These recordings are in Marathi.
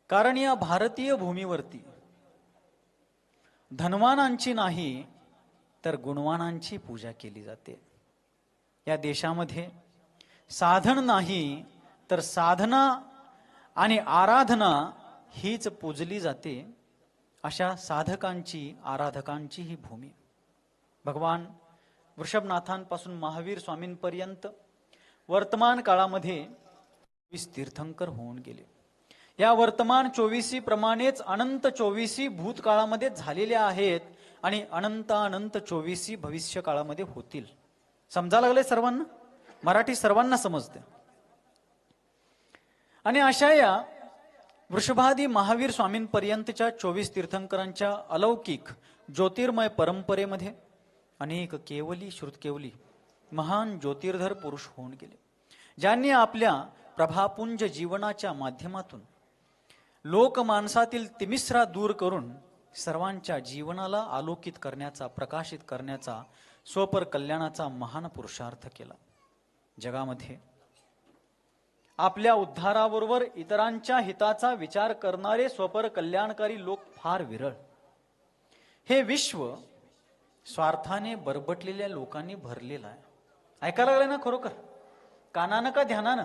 कारण या भारतीय भूमीवरती धनवानांची नाही तर गुणवानांची पूजा केली जाते. या देशामध्ये साधन नाही तर साधना आणि आराधना हीच पूजली जाते. अशा साधकांची आराधकांची ही भूमी. भगवान वृषभनाथांपासून महावीर स्वामींपर्यंत वर्तमान काळामध्ये 24 तीर्थंकर होऊन गेले. या वर्तमान 24 प्रमाणेच अनंत 24 भूतकाळामध्ये झालेल्या आहेत आणि अनंत अनंत 24 भविष्य काळामध्ये होतील. समजा लागले सर्वांना? मराठी सर्वांना समजते. आणि अशा या वृषभादी महावीर स्वामींपर्यंतच्या 24 तीर्थंकरांच्या अलौकिक ज्योतिर्मय परंपरेमध्ये अनेक केवली श्रुतकेवली महान ज्योतिर्धर पुरुष होऊन गेले, ज्यांनी आपल्या प्रभापुंज जीवनाच्या माध्यमातून लोकमानसातील तिमिस्रा दूर करून सर्वांच्या जीवनाला आलोकित करण्याचा, प्रकाशित करण्याचा, स्वपर कल्याणाचा महान पुरुषार्थ केला. जगामध्ये आपल्या उद्धाराबरोबर इतरांच्या हिताचा विचार करणारे स्वपर कल्याणकारी लोक फार विरळ. हे विश्व स्वार्थाने बरबटलेल्या लोकांनी भरलेलं आहे. ऐकायला लागलं ना? खरोखर कानानं का ध्यानानं?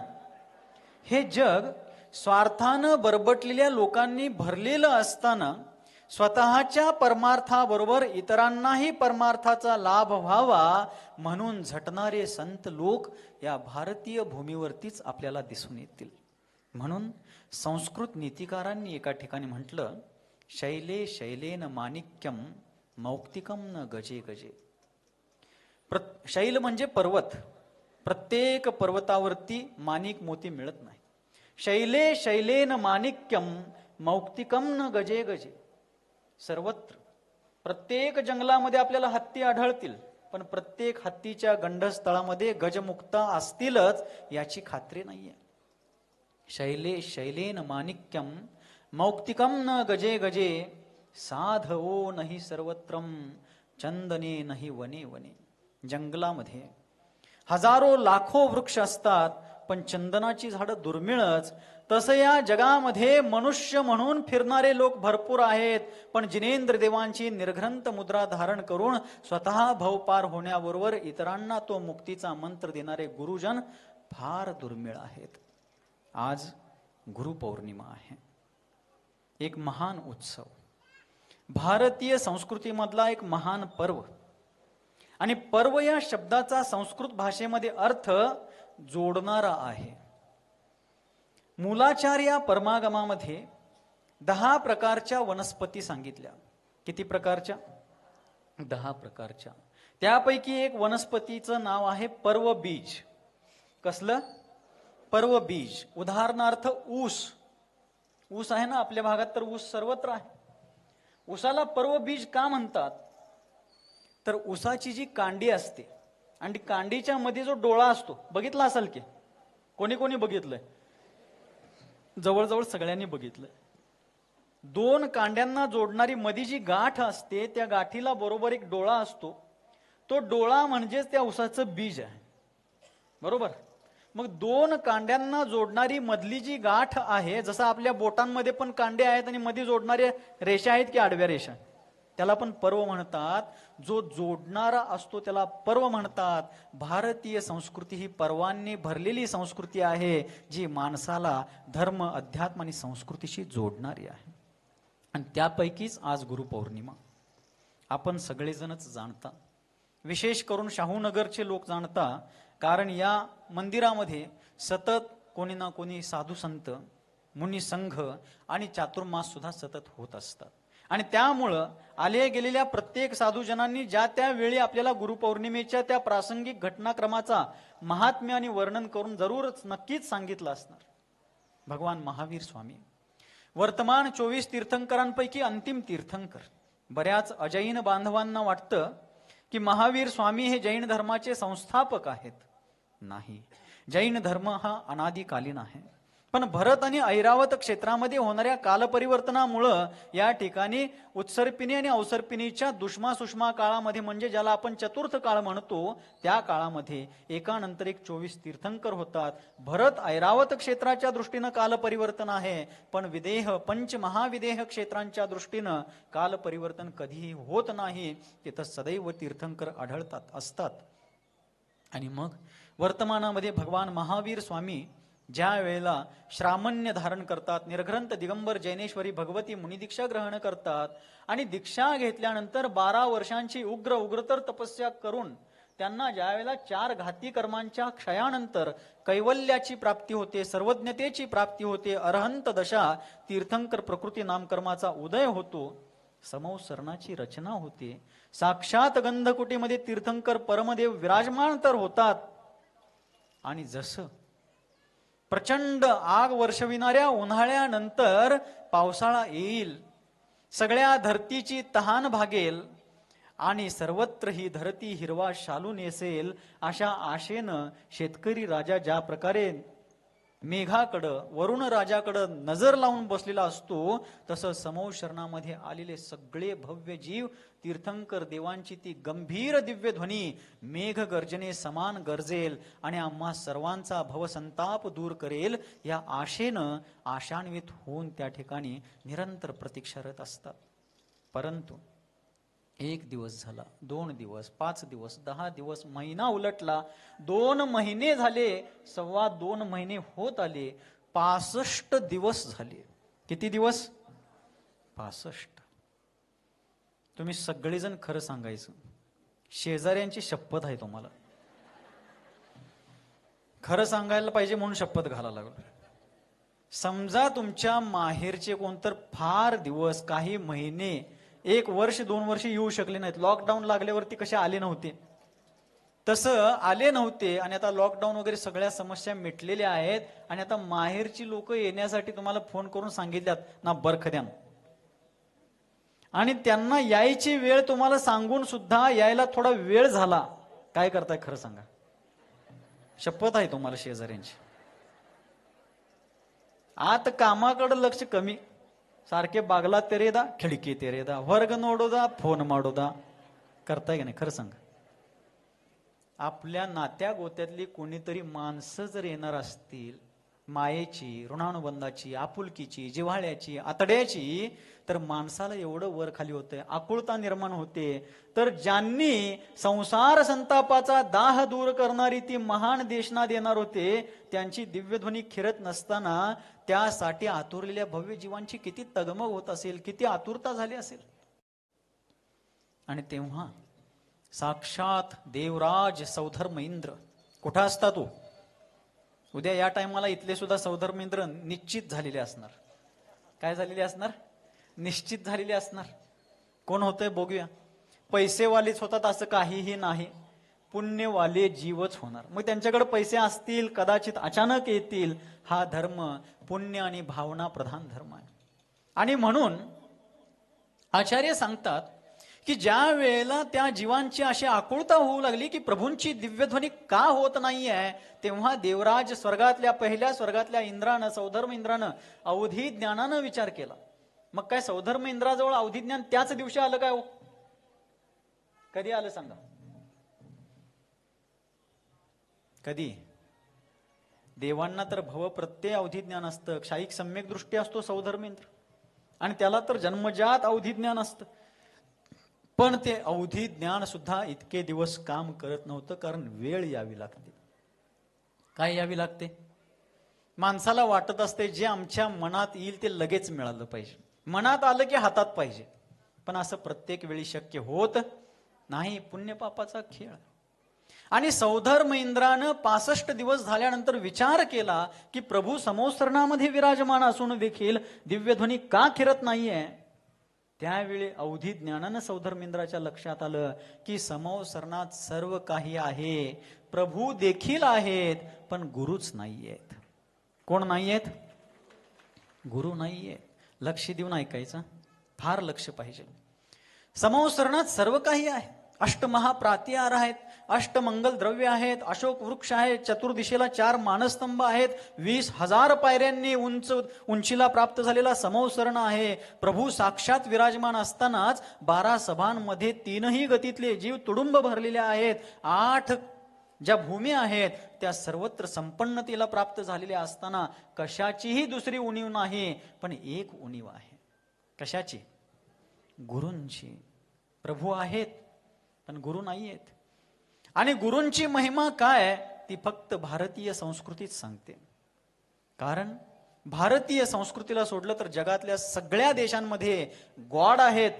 हे जग स्वार्थानं बरबटलेल्या लोकांनी भरलेलं असताना स्वतःच्या परमार्थाबरोबर इतरांनाही परमार्थाचा लाभ व्हावा म्हणून झटणारे संत लोक या भारतीय भूमीवरतीच आपल्याला दिसून येतील. म्हणून संस्कृत नीतिकारांनी एका ठिकाणी म्हटलं, शैले शैलेन माणिक्यम मौक्तिकम न गजे गजे. शैल म्हणजे पर्वत. प्रत्येक पर्वतावरती माणिक मोती मिळत नाही. शैले शैलेन माणिक्यम मौक्तिकम न गजे गजे. सर्वत्र प्रत्येक जंगलामध्ये आपल्याला हत्ती आढळतील, पण प्रत्येक हत्तीच्या गंडस्थळामध्ये गजमुक्ता असतीलच याची खात्री नाहीये. शैले शैलेन माणिक्यम मौक्तिकम न गजे गजे. साधवो नहि सर्वत्रम चंदने नाही वने वने. जंगलामध्ये हजारो लाखो वृक्ष असतात, पण चंदनाची झाडं दुर्मिळच. तसं या जगामध्ये मनुष्य म्हणून फिरणारे लोक भरपूर आहेत, पण जिनेंद्र देवांची निर्ग्रंथ मुद्रा धारण करून स्वतः भवपार होण्याबरोबर इतरांना तो मुक्तीचा मंत्र देणारे गुरुजन फार दुर्मिळ आहेत. आज गुरुपौर्णिमा आहे, एक महान उत्सव, भारतीय संस्कृतीमधला एक महान पर्व. आणि पर्व या शब्दाचा संस्कृत भाषेमध्ये अर्थ जोडणारा आहे. मूलाचार या परमागमामध्ये 10 प्रकारच्या वनस्पती सांगितल्या. किती प्रकारच्या? 10 प्रकारच्या. त्यापैकी एक वनस्पतीचं नाव आहे पर्वबीज. कसलं? पर्वबीज. उदाहरणार्थ ऊस. ऊस आहे ना आपल्या भागात, तर ऊस सर्वत्र आहे. ऊसाला पर्वबीज का म्हणतात? तर ऊसाची जी कांडी असते आणि कांडीच्या मध्ये जो डोळा असतो, बघितला असाल की? कोणी कोणी बघितलंय? जवळजवळ सगळ्यांनी बघितलंय. 2 कांड्यांना जोडणारी मध्ये जी गाठ असते, त्या गाठीला बरोबर एक डोळा असतो. तो डोळा म्हणजेच त्या ऊसाचं बीज आहे, बरोबर? मग 2 कांड्यांना जोडणारी मधली जी गाठ आहे, जसं आपल्या बोटांमध्ये पण कांडे आहेत आणि मध्ये जोडणाऱ्या रेषा आहेत की आडव्या रेषा, त्याला पण पर्व म्हणतात. जो जोडणारा असतो त्याला पर्व म्हणतात. भारतीय संस्कृती ही पर्वांनी भरलेली संस्कृती आहे, जी माणसाला धर्म, अध्यात्म आणि संस्कृतीशी जोडणारी आहे. आणि त्यापैकीच आज गुरुपौर्णिमा. आपण सगळेजणच जाणता, विशेष करून शाहूनगरचे लोक जाणता, कारण या मंदिरामध्ये सतत कोणी ना कोणी साधू संत, मुनी संघ आणि चातुर्मास सुद्धा सतत होत असतात. आणि त्यामुळं आले गेलेल्या प्रत्येक साधूजनांनी ज्या त्या वेळी आपल्याला गुरुपौर्णिमेच्या त्या प्रासंगिक घटनाक्रमाचा महात्म्य आणि वर्णन करून जरूरच नक्कीच सांगितलं असणार. भगवान महावीर स्वामी वर्तमान 24 तीर्थंकरांपैकी अंतिम तीर्थंकर. बऱ्याच अजैन बांधवांना वाटतं की महावीर स्वामी हे जैन धर्माचे संस्थापक आहेत. नाही, जैन धर्म हा अनादिकालीन आहे. पण भरत आणि ऐरावत क्षेत्रामध्ये होणाऱ्या कालपरिवर्तनामुळं या ठिकाणी उत्सर्पिणी आणि अवसर्पिणीच्या दुष्मा सुषमा काळामध्ये, म्हणजे ज्याला आपण चतुर्थ काळ म्हणतो, त्या काळामध्ये एकानंतर एक 24 तीर्थंकर होतात. भरत ऐरावत क्षेत्राच्या दृष्टीनं कालपरिवर्तन आहे, पण विदेह पंचमहाविदेह क्षेत्रांच्या दृष्टीनं कालपरिवर्तन कधीही होत नाही. तिथं सदैव तीर्थंकर आढळतात असतात. आणि मग वर्तमानामध्ये भगवान महावीर स्वामी ज्या वेळेला श्रामण्य धारण करतात, निर्ग्रंथ दिगंबर जैनेश्वरी भगवती मुनिदीक्षा ग्रहण करतात, आणि दीक्षा घेतल्यानंतर 12 वर्षांची उग्रतर तपस्या करून त्यांना ज्या वेळेला 4 घाती कर्मांच्या क्षयानंतर कैवल्याची प्राप्ती होते, सर्वज्ञतेची प्राप्ती होते, अरहंत दशा तीर्थंकर प्रकृती नामकर्माचा उदय होतो, समौसरणाची रचना होते, साक्षात गंधकुटीमध्ये तीर्थंकर परमदेव विराजमान तर होतात. आणि जसं प्रचंड आग वर्षविणाऱ्या उन्हाळ्यानंतर पावसाळा येईल, सगळ्या धरतीची तहान भागेल आणि सर्वत्र ही धरती हिरवा शालू नेसेल, अशा आशेनं शेतकरी राजा ज्या प्रकारे मेघाकडं, वरुण राजाकडं नजर लावून बसलेला असतो, तसं समौशरणामध्ये आलेले सगळे भव्य जीव तीर्थंकर देवांची ती गंभीर दिव्य ध्वनी मेघ गर्जने समान गरजेल आणि आम्हा सर्वांचा भवसंताप दूर करेल, या आशेनं आशान्वित होऊन त्या ठिकाणी निरंतर प्रतीक्षारत असतात. परंतु 1 दिवस झाला, 2 दिवस, 5 दिवस, 10 दिवस, महिना उलटला, 2 महिने झाले, 2.25 महिने होत आले, 65 दिवस झाले. किती दिवस? 65. तुम्ही सगळेजण खरं सांगायचं, शेजाऱ्यांची शपथ आहे तुम्हाला, खरं सांगायला पाहिजे म्हणून शपथ घालायला लागलो. समजा तुमच्या माहेरचे कोणतर फार दिवस, काही महिने, 1 वर्ष 2 वर्ष येऊ शकले नाहीत, लॉकडाऊन लागल्यावरती कसे आले नव्हते, तसं आले नव्हते, आणि आता लॉकडाऊन वगैरे सगळ्या समस्या मिटलेल्या आहेत, आणि आता माहेरची लोक येण्यासाठी तुम्हाला फोन करून सांगितल्यात ना बरखद्यान, आणि त्यांना यायची वेळ तुम्हाला सांगून सुद्धा यायला थोडा वेळ झाला, काय करताय खरं सांगा? शपथ आहे तुम्हाला शेजाऱ्यांची. आत कामाकडे लक्ष कमी, सारखे बागला तेरेदा, खिडकी तेरेदा, ಹೊರಗ ನೋಡೋದಾ, फोन ಮಾಡೋದಾ, करताय का नाही खरं सांगा? आपल्या नात्या गोत्यातली कोणीतरी माणसं जर येणार असतील, मायेची, ऋणानुबंधाची, आपुलकीची, जिव्हाळ्याची, आतड्याची, तर माणसाला एवढं वर खाली होतंय, आकुळता निर्माण होते. तर ज्यांनी संसार संतापाचा दाह दूर करणारी ती महान देशना देणार होते, त्यांची दिव्यध्वनी खिरत नसताना त्यासाठी आतुरलेल्या भव्य जीवांची किती तगमग होत असेल, किती आतुरता झाली असेल. आणि तेव्हा साक्षात देवराज सौधर्म इंद्र कुठं असता तो? उद्या या टायमाला इथले सुद्धा सौधर्म इंद्र निश्चित झालेले असणार. काय झालेले असणार? निश्चित झालेले असणार. कोण होतंय बघूया. पैसेवालेच होतात असं काहीही नाही, पुण्यवाले जीवच होणार. मग त्यांच्याकडे पैसे असतील, कदाचित अचानक येतील. हा धर्म पुण्य आणि भावना प्रधान धर्म आहे. आणि म्हणून आचार्य सांगतात की ज्या वेळेला त्या जीवांची अशी आकुळता होऊ लागली की प्रभूंची दिव्यध्वनी का होत नाही आहे, तेव्हा देवराज स्वर्गातल्या, पहिल्या स्वर्गातल्या इंद्रानं, सौधर्म इंद्रानं अवधी ज्ञानानं विचार केला. मग काय सौधर्म इंद्राजवळ अवधी ज्ञान त्याच दिवशी आलं काय हो? कधी आलं सांगा? कधी? देवांना तर भव प्रत्यय अवधी ज्ञान असतं, क्षायिक सम्यक दृष्टी असतो सौधर्म इंद्र, आणि त्याला तर जन्मजात अवधी ज्ञान असतं. पण ते अवधी ज्ञान सुद्धा इतके दिवस काम करत नव्हतं, कारण वेळ यावी लागते. काय यावी लागते? माणसाला वाटत असते जे आमच्या मनात येईल ते लगेच मिळालं पाहिजे, मनात आलं की हातात पाहिजे. पण असं प्रत्येक वेळी शक्य होत नाही, पुण्यपापाचा खेळ. आणि सौधर्म इंद्रानं 65 दिवस झाल्यानंतर विचार केला की प्रभू समोसरणामध्ये विराजमान असून देखील दिव्यध्वनी का खिरत नाहीये. त्यावेळी अवधी ज्ञानानं सौधर्म इंद्राच्या लक्षात आलं की समोसरणात सर्व काही आहे, प्रभू देखील आहेत, पण गुरुच नाहीयेत. कोण नाहीयेत? गुरु नाहीयेत. लक्ष देऊन ऐकायचं, फार लक्ष पाहिजे. समोसरणात सर्व काही आहे, अष्टमहाप्रातिहार आहेत, अष्टमंगल द्रव्य आहेत, अशोक वृक्ष आहेत, चतुर्दिशेला 4 मानस्तंभ आहेत, 20,000 पायऱ्यांनी उंचीला प्राप्त झालेला समौसरण आहे. प्रभू साक्षात विराजमान असतानाच 12 सभांमध्ये 3ही गतीतले जीव तुडुंब भरलेले आहेत. 8 ज्या भूमी आहेत त्या सर्वत्र संपन्नतेला प्राप्त झालेल्या असताना कशाचीही दुसरी उणीव नाही, पण एक उणीव आहे. कशाची? गुरूंची. प्रभू आहेत पण गुरु नाही आहेत. आणि गुरूंची महिमा काय ती फक्त भारतीय संस्कृतीच सांगते. कारण भारतीय संस्कृतीला सोडलं तर जगातल्या सगळ्या देशांमध्ये गॉड आहेत,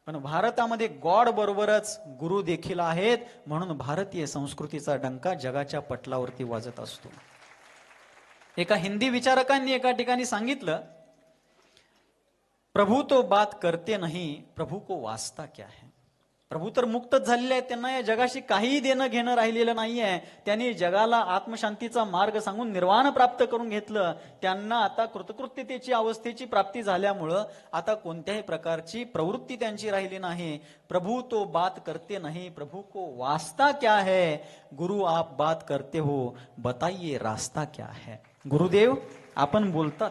पण भारतामध्ये गॉड बरोबरच गुरु देखील आहेत. म्हणून भारतीय संस्कृतीचा डंका जगाच्या पटलावरती वाजत असतो. एका हिंदी विचारकांनी एका ठिकाणी सांगितलं, प्रभू तो बात करते नहीं, प्रभू को वास्ता क्या है. प्रभू तर मुक्तच झालेले आहेत, त्यांना या जगाशी काहीही देणं घेणं राहिलेलं नाहीये. त्यांनी जगाला आत्मशांतीचा मार्ग सांगून निर्वाण प्राप्त करून घेतलं. त्यांना आता कृतकृत्यतेची अवस्थेची प्राप्ती झाल्यामुळं आता कोणत्याही प्रकारची प्रवृत्ती त्यांची राहिली नाही. प्रभू तो बात करते नहीं, प्रभू को वास्ता क्या है. गुरु आप बात करते हो, बताइए रास्ता क्या है. गुरुदेव आपण बोलतात,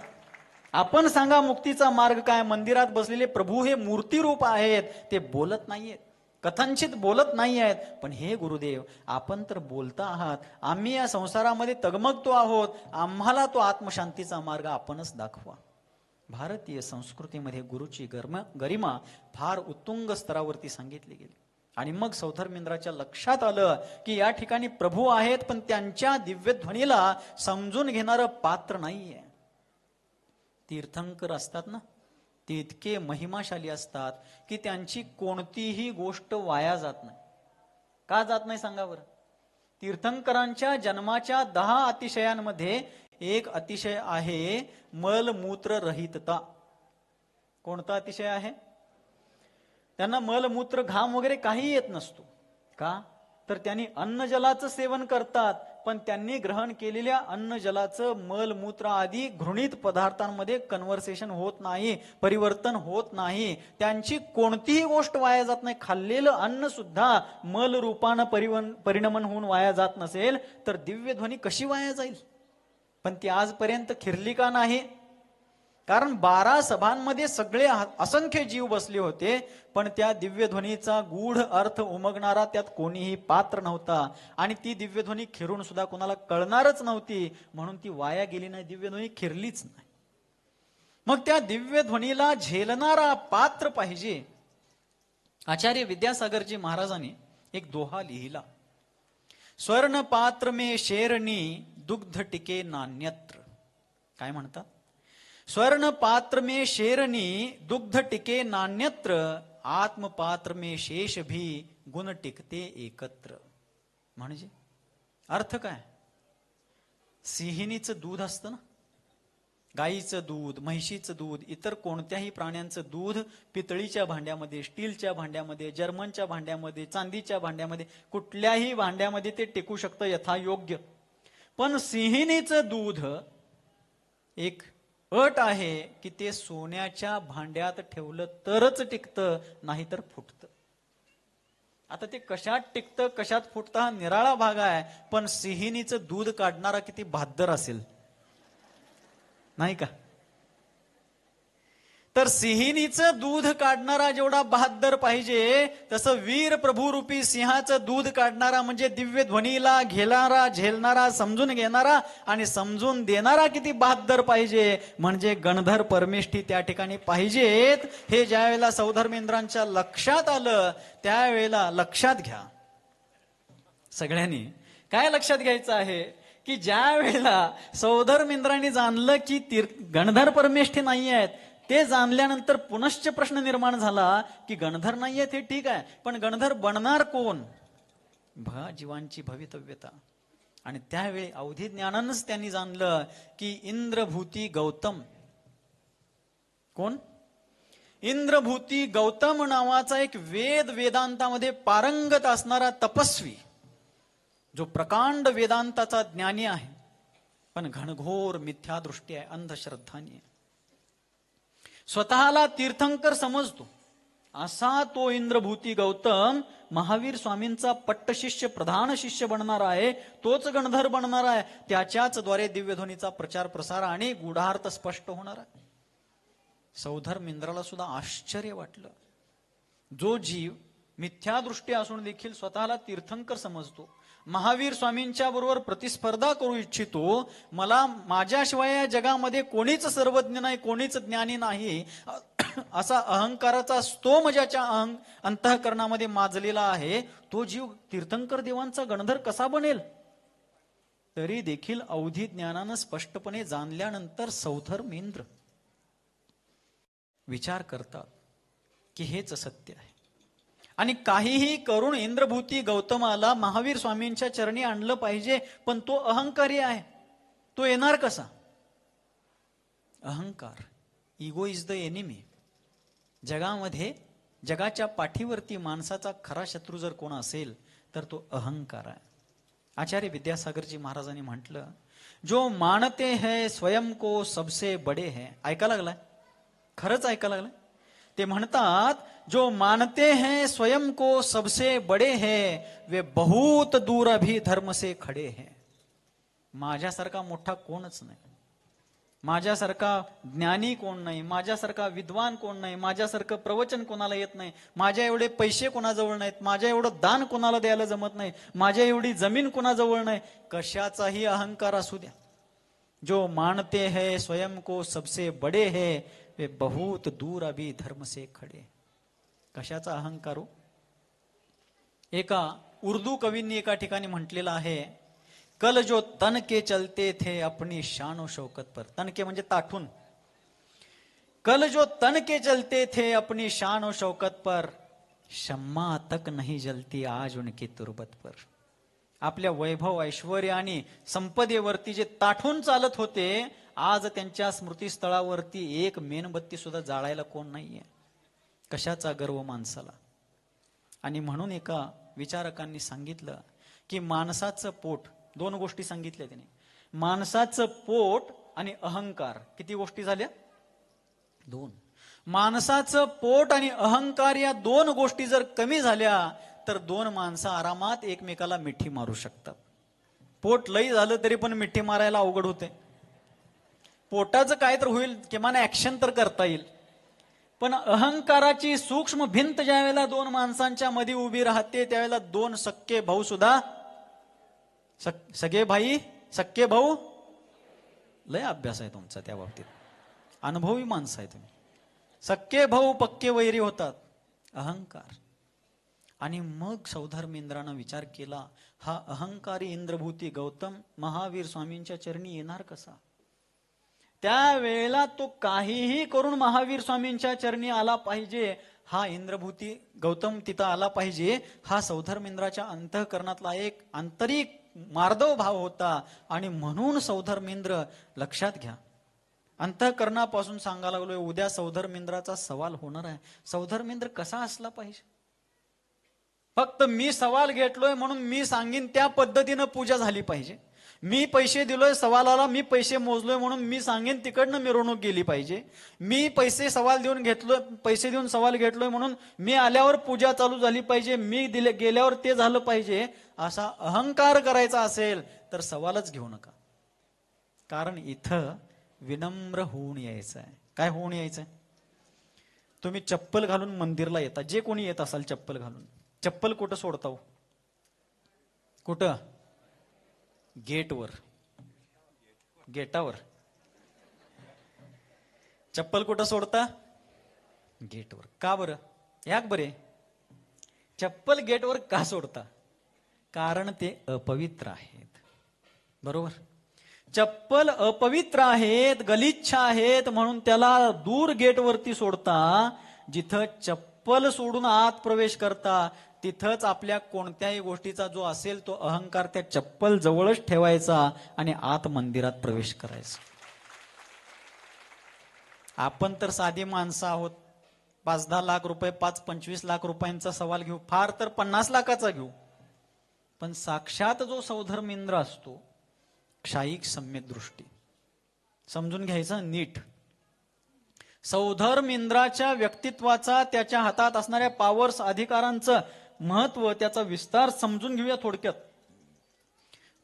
आपण सांगा मुक्तीचा मार्ग काय. मंदिरात बसलेले प्रभू हे मूर्ती रूप आहेत, ते बोलत नाहीयेत, कथनचित बोलत नाही आहेत. पण हे गुरुदेव आपण तर बोलता आहात, आम्ही या संसारामध्ये तगमगतो आहोत, आम्हाला तो आत्मशांतीचा मार्ग आपणच दाखवा. भारतीय संस्कृतीमध्ये गुरुची गरिमा फार उत्तुंग स्तरावरती सांगितली गेली. आणि मग सौधर्मेंद्राच्या लक्षात आलं की या ठिकाणी प्रभू आहेत, पण त्यांच्या दिव्यध्वनीला समजून घेणारं पात्र नाहीये. तीर्थंकर असतात ना, ते इतके महिमाशाली असतात की त्यांची कोणतीही गोष्ट वाया जात नाही. का जात नाही सांगा बरं. तीर्थंकरांच्या जन्माच्या 10 अतिशयांमध्ये एक अतिशय आहे मलमूत्र रहितता. कोणता अतिशय आहे? त्यांना मलमूत्र घाम वगैरे काही येत नसतो. का? तर त्यांनी अन्नजलाचं सेवन करतात, पण त्यांनी ग्रहण केलेल्या अन्नजलाचं मलमूत्र आदी घृणित पदार्थांमध्ये कन्व्हर्सेशन होत नाही, परिवर्तन होत नाही. त्यांची कोणतीही गोष्ट वाया जात नाही. खाल्लेलं अन्न सुद्धा मल रूपानं परिणमन होऊन वाया जात नसेल तर दिव्यध्वनी कशी वाया जाईल. पण ती आजपर्यंत खिरली का नाही? कारण 12 सभांमध्ये सगळे असंख्य जीव बसले होते, पण त्या दिव्यध्वनीचा गूढ अर्थ उमगणारा त्यात कोणीही पात्र नव्हता. आणि ती दिव्यध्वनी खिरून सुद्धा कोणाला कळणारच नव्हती, म्हणून ती वाया गेली नाही, दिव्यध्वनी खिरलीच नाही. मग त्या दिव्यध्वनीला झेलणारा पात्र पाहिजे. आचार्य विद्यासागरजी महाराजांनी एक दोहा लिहिला, स्वर्ण पात्र में शेरनी दुग्ध टिके नान्यत्र. काय म्हणतात? स्वर्ण पात्र में शेरनी दुग्ध टिके नान्यत्र, आत्मपात्र में शेष भी गुण टिकते एकत्र. म्हणजे अर्थ काय? सिंहिणीचं दूध असतं ना, गाईचं दूध, म्हैशीचं दूध, इतर कोणत्याही प्राण्यांचं दूध पितळीच्या भांड्यामध्ये, स्टीलच्या भांड्यामध्ये, जर्मनच्या भांड्यामध्ये, चांदीच्या भांड्यामध्ये, कुठल्याही भांड्यामध्ये ते टिकू शकतं यथायोग्य. पण सिंहिणीचं दूध एक अट आहे की ते सोन्याच्या भांड्यात ठेवलं तरच टिकतं, नाहीतर फुटतं. आता ते कशात टिकतं कशात फुटतं हा निराळा भाग आहे. पण सिंहिणीचं दूध काढणारा किती बहाद्दर असेल, नाही का? तर सिंहिणीचं दूध काढणारा जेवढा बहाद्दर पाहिजे, तसं वीर प्रभुरूपी सिंहाचं दूध काढणारा म्हणजे दिव्य ध्वनीला घेणारा, झेलणारा, समजून घेणारा आणि समजून देणारा किती बहाद्दर पाहिजे. म्हणजे गणधर परमेष्ठी त्या ठिकाणी पाहिजेत. हे ज्या वेळेला सौधर्मेंद्रांच्या लक्षात आलं त्यावेळेला लक्षात घ्या सगळ्यांनी, काय लक्षात घ्यायचं आहे की ज्या वेळेला सौधर्मेंद्रांनी जाणलं की गणधर परमेष्ठी नाही आहेत, ते जाणल्यानंतर पुनश्च प्रश्न निर्माण झाला की गणधर नाही आहेत हे ठीक आहे, पण गणधर बनणार कोण? जीवांची भवितव्यता. आणि त्यावेळी अवधी ज्ञानानंच त्यांनी जाणलं की इंद्रभूती गौतम. कोण? इंद्रभूती गौतम नावाचा एक वेदांतामध्ये पारंगत असणारा तपस्वी, जो प्रकांड वेदांताचा ज्ञानी आहे, पण घनघोर मिथ्यादृष्टी आहे, अंधश्रद्धानी आहे. स्वतःला तीर्थंकर समजतो, असा तो इंद्रभूती गौतम महावीर स्वामींचा पट्टशिष्य प्रधान शिष्य बनणार आहे, तोच गणधर बनणार आहे. त्याच्याच द्वारे दिव्यध्वनीचा प्रचार प्रसार आणि गूढार्थ स्पष्ट होणार आहे. सौधर्म इंद्राला सुद्धा आश्चर्य वाटलं. जो जीव मिथ्या दृष्टी असून देखील स्वतःला तीर्थंकर समजतो, महावीर स्वामींच्या बरोबर प्रतिस्पर्धा करू इच्छितो, मला माझ्याशिवाय या जगामध्ये कोणीच सर्वज्ञ नाही, कोणीच ज्ञानी नाही, असा अहंकाराचा स्तोम ज्याच्या अंतःकरणामध्ये माजलेला आहे, तो जीव तीर्थंकर देवांचा गणधर कसा बनेल? तरी देखील अवधी ज्ञानानं स्पष्टपणे जाणल्यानंतर सौधर्मेंद्र विचार करतात की हेच सत्य आहे. आणि काहीही करून इंद्रभूती गौतमाला महावीर स्वामींच्या चरणी आणलं पाहिजे, पण तो अहंकारी आहे. तो येणार कसा? अहंकार, इगो इज द एनिमी. जगामध्ये, जगाच्या पाठीवरती माणसाचा खरा शत्रू जर कोण असेल तर तो अहंकार आहे. आचार्य विद्यासागरजी महाराजांनी म्हटलं, जो मानते हैं स्वयं को सबसे बडे है. ऐका लागलाय? खरंच ऐका लागलाय? ते म्हणतात, जो मानते हैं स्वयं को सबसे बड़े हैं वे बहुत दूर अभी धर्म से खडे हैं. माझ्यासारखा मोठा कोणच नाही, माझ्यासारखा ज्ञानी कोण नाही, माझ्यासारखा विद्वान कोण नाही, माझ्यासारखं प्रवचन कोणाला येत नाही, माझ्या एवढे पैसे कोणाजवळ नाहीत, माझ्या एवढं दान कोणाला द्यायला जमत नाही, माझ्या एवढी जमीन कोणाजवळ नाही. कशाचाही अहंकार असू द्या, जो मानते हैं स्वयं को सबसे बड़े हैं वे बहुत दूर अभी धर्म से खडे. कशाचा अहंकार हो? एका उर्दू कवींनी एका ठिकाणी म्हटलेलं आहे, कल जो तन के चलते थे अपनी शान और शौकत पर. तनके म्हणजे ताठून. कल जो तन के चलते थे अपनी शान और शौकत पर शम्मा तक नहीं जलती आज उनकी तुरबत पर. आपल्या वैभव ऐश्वर्य आणि संपदेवरती जे ताठून चालत होते, आज त्यांच्या स्मृतीस्थळावरती एक मेणबत्ती सुद्धा जाळायला कोण नाहीये. कशाचा गर्व माणसाला? आणि म्हणून एका विचारकांनी सांगितलं की माणसाचं पोट, दोन गोष्टी सांगितल्या त्याने, माणसाचं पोट आणि अहंकार. किती गोष्टी झाल्या? दोन. माणसाचं पोट आणि अहंकार या दोन गोष्टी जर कमी झाल्या तर दोन माणसं आरामात एकमेकाला मिठी मारू शकतात. पोट लई झालं तरी पण मिठी मारायला अवघड होते. पोटाचं काय तर होईल, किमान ऍक्शन तर करता येईल, पण अहंकाराची सूक्ष्म भिंत ज्या वेळेला दोन माणसांच्या मध्ये उभी राहते त्यावेळेला दोन सक्के भाऊ सुद्धा, सगळे भाई सक्के भाऊ, लय अभ्यास आहे तुमचा त्या बाबतीत, अनुभवी माणसं आहे तुम्ही. सक्के भाऊ पक्के वैरी होतात. अहंकार. आणि मग सौधर्म इंद्रानं विचार केला, हा अहंकारी इंद्रभूती गौतम महावीर स्वामींच्या चरणी येणार कसा? त्यावेळेला तो काहीही करून महावीर स्वामींच्या चरणी आला पाहिजे. हा इंद्रभूती गौतम तिथं आला पाहिजे. हा सौधर्म इंद्राच्या अंतःकरणातला एक आंतरिक मार्दव भाव होता. आणि म्हणून सौधर्म इंद्र, लक्षात घ्या, अंतःकरणापासून सांगायला लागलोय, उद्या सौधर्म इंद्राचा सवाल होणार आहे. सौधर्म इंद्र कसा असला पाहिजे? फक्त मी सवाल घेतलोय म्हणून मी सांगीन त्या पद्धतीनं पूजा झाली पाहिजे. मी पैसे दिलोय सवालाला, मी पैसे मोजलोय म्हणून मी सांगेन तिकडनं मिरवणूक गेली पाहिजे. मी पैसे सवाल देऊन घेतलोय, पैसे देऊन सवाल घेतलोय म्हणून मी आल्यावर पूजा चालू झाली पाहिजे, मी दिले गेल्यावर ते झालं पाहिजे. असा अहंकार करायचा असेल तर सवालच घेऊ नका. कारण इथं विनम्र होऊन यायचं आहे. काय होऊन यायचंय? तुम्ही चप्पल घालून मंदिरला येता, जे कोणी येत असाल चप्पल घालून, चप्पल कुठं सोडता हो? कुठं? गेटवर. गेटावर. चप्पल कुठं सोडता? गेटवर. का बरं? याक बरे, चप्पल गेटवर का सोडता? कारण ते अपवित्र आहेत. बरोबर? चप्पल अपवित्र आहेत, गलिच्छ आहेत, म्हणून त्याला दूर गेटवरती सोडता. जिथं चप्पल सोडून आत प्रवेश करता तिथंच आपल्या कोणत्याही गोष्टीचा जो असेल तो अहंकार त्या चप्पल जवळच ठेवायचा आणि आत मंदिरात प्रवेश करायचा. आपण तर साधी माणसं आहोत. 5-10 लाख रुपये, 5-25 लाख रुपयांचा सवाल घेऊ, फार तर 50 लाखाचा घेऊ. पण साक्षात जो सौधर्म इंद्र असतो, क्षायिक सम्यक दृष्टी, समजून घ्यायचं नीट. सौधर्म इंद्राच्या व्यक्तित्वाचा, त्याच्या हातात असणाऱ्या पॉवर्स, अधिकारांचं महत्व, त्याचा विस्तार समजून घेऊया थोडक्यात.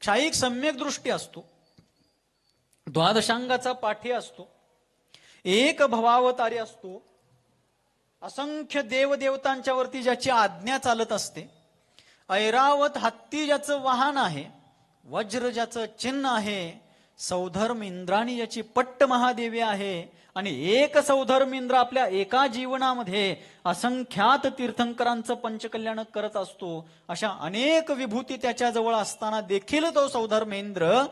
क्षायिक सम्यक दृष्टी असतो, द्वादशांगाचा पाठी असतो, एक भवावतारी असतो, असंख्य देवदेवतांच्या वरती ज्याची आज्ञा चालत असते, ऐरावत हत्ती ज्याचं वाहन आहे, वज्र ज्याचं चिन्ह आहे, सौधर्म इंद्राणी ज्याची पट्ट महादेवी आहे, आणि एक सौधर्म इंद्र आपल्या एका जीवनामध्ये असंख्यात तीर्थंकरांचं पंचकल्याण करत असतो. अशा अनेक विभूती त्याच्या जवळ असताना देखील तो सौधर्मेंद्र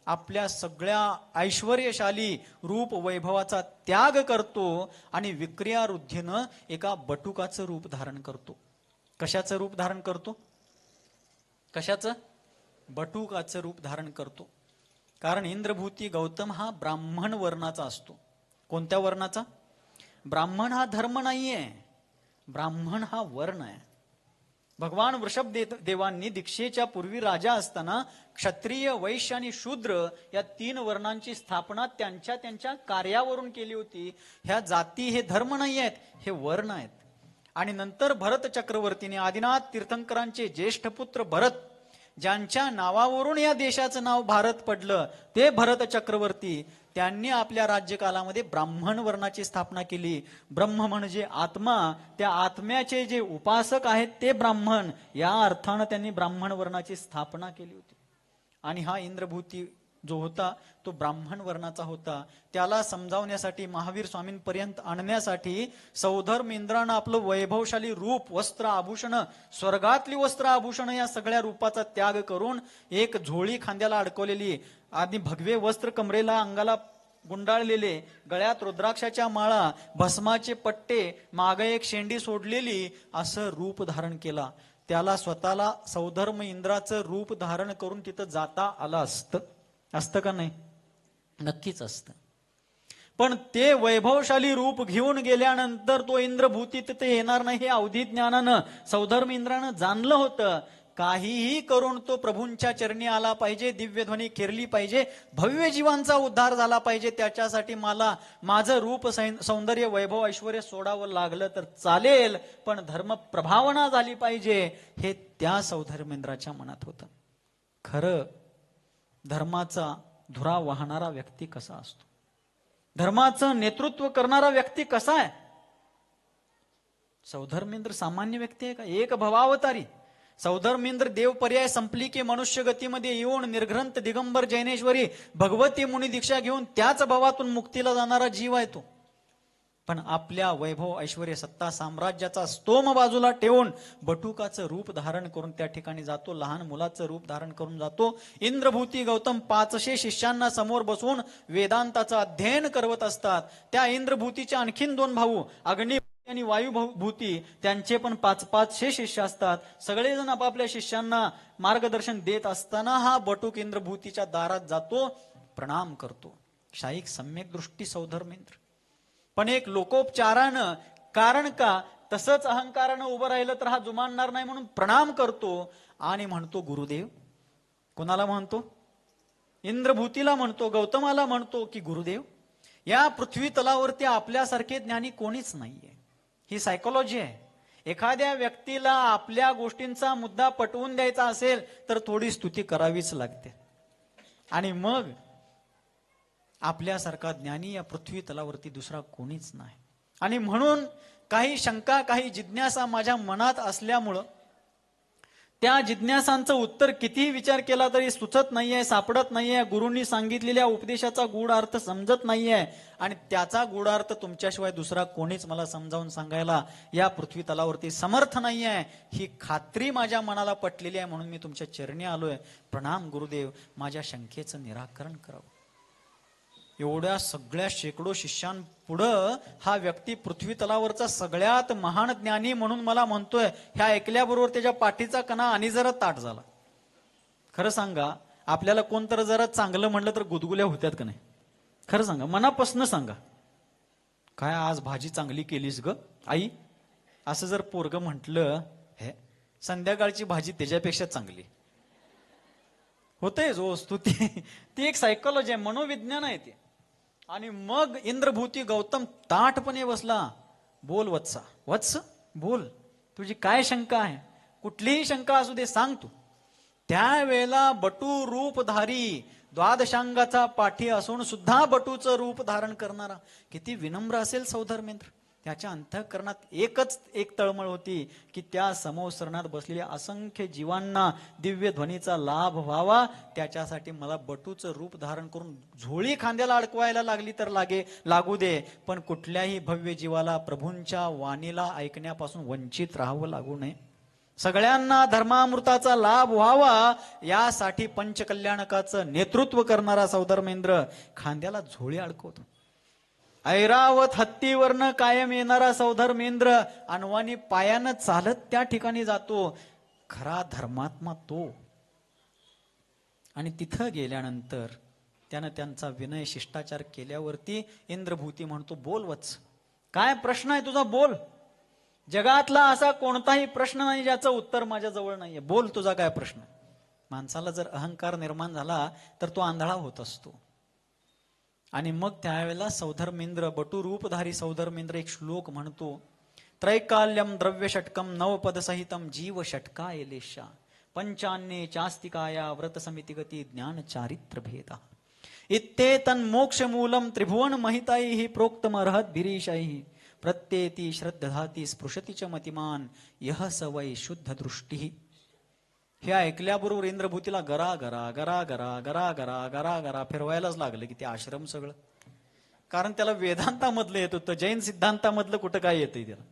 आपल्या सगळ्या ऐश्वर्यशाली रूप वैभवाचा त्याग करतो आणि विक्रियारुद्धीनं एका बटुकाचं रूप धारण करतो. कशाचं रूप धारण करतो? कशाचं? बटुकाचं रूप धारण करतो. कारण इंद्रभूती गौतम हा ब्राह्मण वर्णाचा असतो. कोणत्या वर्णाचा? ब्राह्मण हा धर्म नाहीये, ब्राह्मण हा वर्ण आहे. भगवान वृषभ देवांनी दीक्षेच्या पूर्वी राजा असताना क्षत्रिय, वैश्य आणि शूद्र या 3 वर्णांची स्थापना त्यांच्या त्यांच्या कार्यावरून केली होती. ह्या जाती हे धर्म नाही आहेत, हे वर्ण आहेत. आणि नंतर भरत चक्रवर्तीने, आदिनाथ तीर्थंकरांचे ज्येष्ठ पुत्र भरत, ज्यांच्या नावावरून या देशाचं नाव भारत पडलं, ते भरत चक्रवर्ती, त्यांनी आपल्या राज्यकालामध्ये ब्राह्मण वर्णाची स्थापना केली. ब्रह्म म्हणजे आत्मा, त्या आत्म्याचे जे उपासक आहेत ते ब्राह्मण, या अर्थानं त्यांनी ब्राह्मण वर्णाची स्थापना केली होती. आणि हा इंद्रभूती जो होता तो ब्राह्मण वर्णाचा होता. त्याला समजावण्यासाठी, महावीर स्वामींपर्यंत आणण्यासाठी सौधर्म इंद्रानं आपलं वैभवशाली रूप, वस्त्र आभूषण, स्वर्गातली वस्त्र आभूषण या सगळ्या रूपाचा त्याग करून एक झोळी खांद्याला अडकवलेली आणि भगवे वस्त्र कमरेला, अंगाला गुंडाळलेले, गळ्यात रुद्राक्षाच्या माळा, भस्माचे पट्टे, मागे एक शेंडी सोडलेली, असं रूप धारण केला. त्याला स्वतःला सौधर्म इंद्राचं रूप धारण करून तिथं जाता आलं असतं. असतं का नाही? नक्कीच असतं. पण ते वैभवशाली रूप घेऊन गेल्यानंतर तो इंद्रभूती तिथे येणार नाही हे अवधी ज्ञानानं सौधर्म इंद्रानं जाणलं होतं. काहीही करून तो प्रभूंच्या चरणी आला पाहिजे, दिव्यध्वनी केरली पाहिजे, भव्य जीवांचा उद्धार झाला पाहिजे. त्याच्यासाठी मला माझं रूप, सौंदर्य, वैभव, ऐश्वर्य सोडावं लागलं तर चालेल, पण धर्म प्रभावना झाली पाहिजे, हे त्या सौधर्मेंद्राच्या मनात होतं. खरं धर्माचा धुरा वाहणारा व्यक्ती कसा असतो? धर्माचं नेतृत्व करणारा व्यक्ती कसा आहे? सौधर्मेंद्र सामान्य व्यक्ती आहे का? एक भवावतारी सौधर्मेंद्र देव पर्याय संपली की मनुष्य गतीमध्ये येऊन निर्ग्रंथ दिगंबर जैनेश्वरी भगवती मुनी दीक्षा घेऊन त्याच भवातून मुक्तीला जाणारा जीव आहे तो. पण आपल्या वैभव, ऐश्वर्य, सत्ता, साम्राज्याचा स्तोम बाजूला ठेवून बटुकाचं रूप धारण करून त्या ठिकाणी जातो. लहान मुलाचं रूप धारण करून जातो. इंद्रभूती गौतम 500 शिष्यांना समोर बसवून वेदांताचं अध्ययन करवत असतात. त्या इंद्रभूतीचे आणखीन 2 भाऊ अग्नी आणि वायुभूती, त्यांचे पण 500 शिष्य असतात. सगळेजण आपापल्या शिष्यांना मार्गदर्शन देत असताना हा बटुक इंद्रभूतीच्या दारात जातो, प्रणाम करतो. शाहीक सम्यक दृष्टी सौधर्मेंद्र, पण एक लोकोपचारानं, कारण का तसंच अहंकारानं उभं राहिलं तर हा जुमानणार नाही म्हणून प्रणाम करतो आणि म्हणतो गुरुदेव. कोणाला म्हणतो? इंद्रभूतीला म्हणतो, गौतमाला म्हणतो की गुरुदेव, या पृथ्वी तलावरती आपल्यासारखे ज्ञानी कोणीच नाहीये. ही सायकोलॉजी आहे. एखाद्या व्यक्तीला आपल्या गोष्टींचा मुद्दा पटवून द्यायचा असेल तर थोडी स्तुती करावीच लागते, आणि मग आपल्यासारखा ज्ञानी या पृथ्वी तलावरती दुसरा कोणीच नाही. आणि म्हणून काही शंका, काही जिज्ञासा माझ्या मनात असल्यामुळं त्या जिज्ञासांचं उत्तर कितीही विचार केला तरी सुचत नाहीये, सापडत नाहीये. गुरूंनी सांगितलेल्या उपदेशाचा गूढ अर्थ समजत नाहीये, आणि त्याचा गूढार्थ तुमच्याशिवाय दुसरा कोणीच मला समजावून सांगायला या पृथ्वी तलावरती समर्थ नाहीये. ही खात्री माझ्या मनाला पटलेली आहे, म्हणून मी तुमच्या चरणी आलोय. प्रणाम गुरुदेव, माझ्या शंकेचं निराकरण करावं. एवढ्या सगळ्या शेकडो शिष्यांपुढं हा व्यक्ती पृथ्वी तलावरचा सगळ्यात महान ज्ञानी म्हणून मला म्हणतोय. ह्या ऐकल्याबरोबर त्याच्या पाठीचा कणा आणि जरा ताट झाला. खरं सांगा, आपल्याला कोणतर जरा चांगलं म्हणलं तर गुदगुल्या होत्यात का नाही? खरं सांगा, मनापासून सांगा. काय आज भाजी चांगली केलीस ग आई, असं जर पोरग म्हटलं, हे संध्याकाळची भाजी त्याच्यापेक्षा चांगली होते. जो स्तुती ती एक सायकोलॉजी आहे, मनोविज्ञान आहे ते. आणि मग इंद्रभूती गौतम ताठपणे बसला. बोल वत्सा, वत्स बोल, तुझी काय शंका आहे? कुठलीही शंका असू दे, सांग तू. त्यावेळेला बटू रूपधारी, द्वादशांगाचा पाठी असून सुद्धा बटूचं रूप धारण करणारा किती विनम्र असेल सौधर्मेंद्र. त्याच्या अंतःकरणात एकच एक तळमळ होती की त्या समोसरणात बसलेल्या असंख्य जीवांना दिव्य ध्वनीचा लाभ व्हावा. त्याच्यासाठी मला बटूचं रूप धारण करून झोळी खांद्याला अडकवायला लागली तर लागू दे, पण कुठल्याही भव्य जीवाला प्रभूंच्या वाणीला ऐकण्यापासून वंचित राहावं लागू नये. सगळ्यांना धर्मामृताचा लाभ व्हावा यासाठी पंचकल्याणकाचं नेतृत्व करणारा सौधर्मेंद्र खांद्याला झोळी अडकवतो. ऐरावत हत्तीवरनं कायम येणारा सौधर्मेंद्र अनवानी पायानं चालत त्या ठिकाणी जातो. खरा धर्मात्मा तो. आणि तिथं गेल्यानंतर त्यानं त्यांचा विनय शिष्टाचार केल्यावरती इंद्रभूती म्हणतो, बोल वत्स, काय प्रश्न आहे तुझा? बोल. जगातला असा कोणताही प्रश्न नाही ज्याचं उत्तर माझ्याजवळ नाहीये. बोल, तुझा काय प्रश्न? माणसाला जर अहंकार निर्माण झाला तर तो आंधळा होत असतो. आणि मग त्यावेळेला सौधर्मेंद्र, बटू रूपधारी सौधर्मेंद्र एक श्लोक म्हणतो, त्रैकाल्यम द्रव्य षटकम नवपदसहितम जीव षटकाय लेशा पंचान्ये चास्तिकाया व्रत समिती गती ज्ञान चारित्र भेदा इत्ते तन्मोक्ष मूलम त्रिभुवन महिताई प्रोक्तम अर्हत भिरीशाई प्रत्येती श्रद्धाती स्पृशती च मतिमान यह सवय शुद्ध दृष्टी. हे ऐकल्याबरोबर इंद्रभूतीला गरा गरा गरा गरा गरा गरा गरा गरा फिरवायलाच लागलं की ते आश्रम सगळं. कारण त्याला वेदांतामधलं येत होतं, जैन सिद्धांतामधलं कुठं काय येतंय त्याला.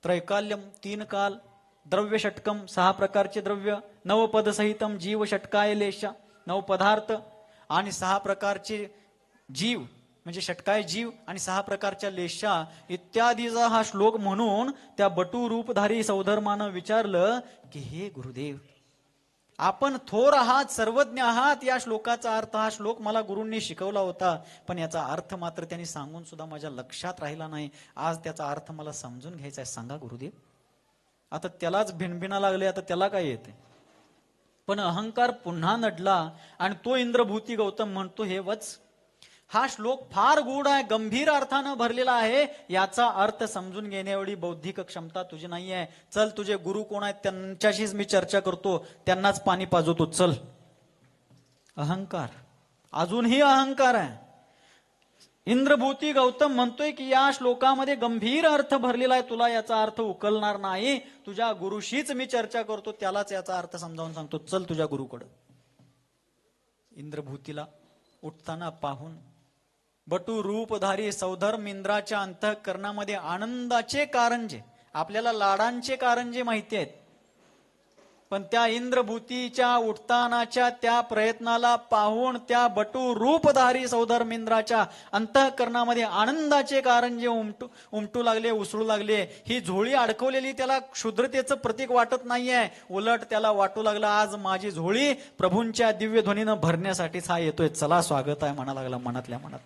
त्रैकाल्यम 3 काल, द्रव्य षटकम 6 प्रकारचे द्रव्य, नवपद सहितम जीव षटकाय लेशा 9 पदार्थ आणि 6 प्रकारचे जीव म्हणजे षटकाय जीव आणि 6 प्रकारच्या लेशा इत्यादीचा हा श्लोक म्हणून त्या बटू रूपधारी सौधर्मानं विचारलं की हे गुरुदेव, आपण थोर आहात, सर्वज्ञ आहात. या श्लोकाचा अर्थ, हा श्लोक मला गुरूंनी शिकवला होता, पण याचा अर्थ मात्र त्यांनी सांगून सुद्धा माझ्या लक्षात राहिला नाही. आज त्याचा अर्थ मला समजून घ्यायचा आहे, सांगा गुरुदेव. आता त्यालाच भिणभिणा लागले, आता त्याला काय येते. पण अहंकार पुन्हा नडला आणि तो इंद्रभूती गौतम म्हणतो, हे वत्स, हा श्लोक फार गूढ आहे, गंभीर अर्थानं भरलेला आहे. याचा अर्थ समजून घेण्या एवढी बौद्धिक क्षमता तुझी नाही आहे. चल, तुझे गुरु कोण आहेत त्यांच्याशीच मी चर्चा करतो, त्यांनाच पाणी पाजवतो, चल. अहंकार, अजूनही अहंकार आहे. इंद्रभूती गौतम म्हणतोय की या श्लोकामध्ये गंभीर अर्थ भरलेला आहे, तुला याचा अर्थ उकलणार नाही. तुझ्या गुरुशीच मी चर्चा करतो, त्यालाच याचा अर्थ समजावून सांगतो, चल तुझ्या गुरुकडं. इंद्रभूतीला उठताना पाहून बटू रूपधारी सौधर्म इंद्राच्या अंतःकरणामध्ये आनंदाचे कारंजे, आपल्याला लाडांचे कारंजे माहिती आहेत, पण त्या इंद्रभूतीच्या उठतानाच्या त्या प्रयत्नाला पाहून त्या बटू रूपधारी सौधर्म इंद्राच्या अंतःकरणामध्ये आनंदाचे कारंजे उमटू लागले, उसळू लागले. ही झोळी अडकवलेली त्याला क्षुद्रतेचं प्रतीक वाटत नाहीये, उलट त्याला वाटू लागलं, आज माझी झोळी प्रभूंच्या दिव्य ध्वनीनं भरण्यासाठीच हा येतोय, चला स्वागत आहे म्हणा लागला मनातल्या मनात.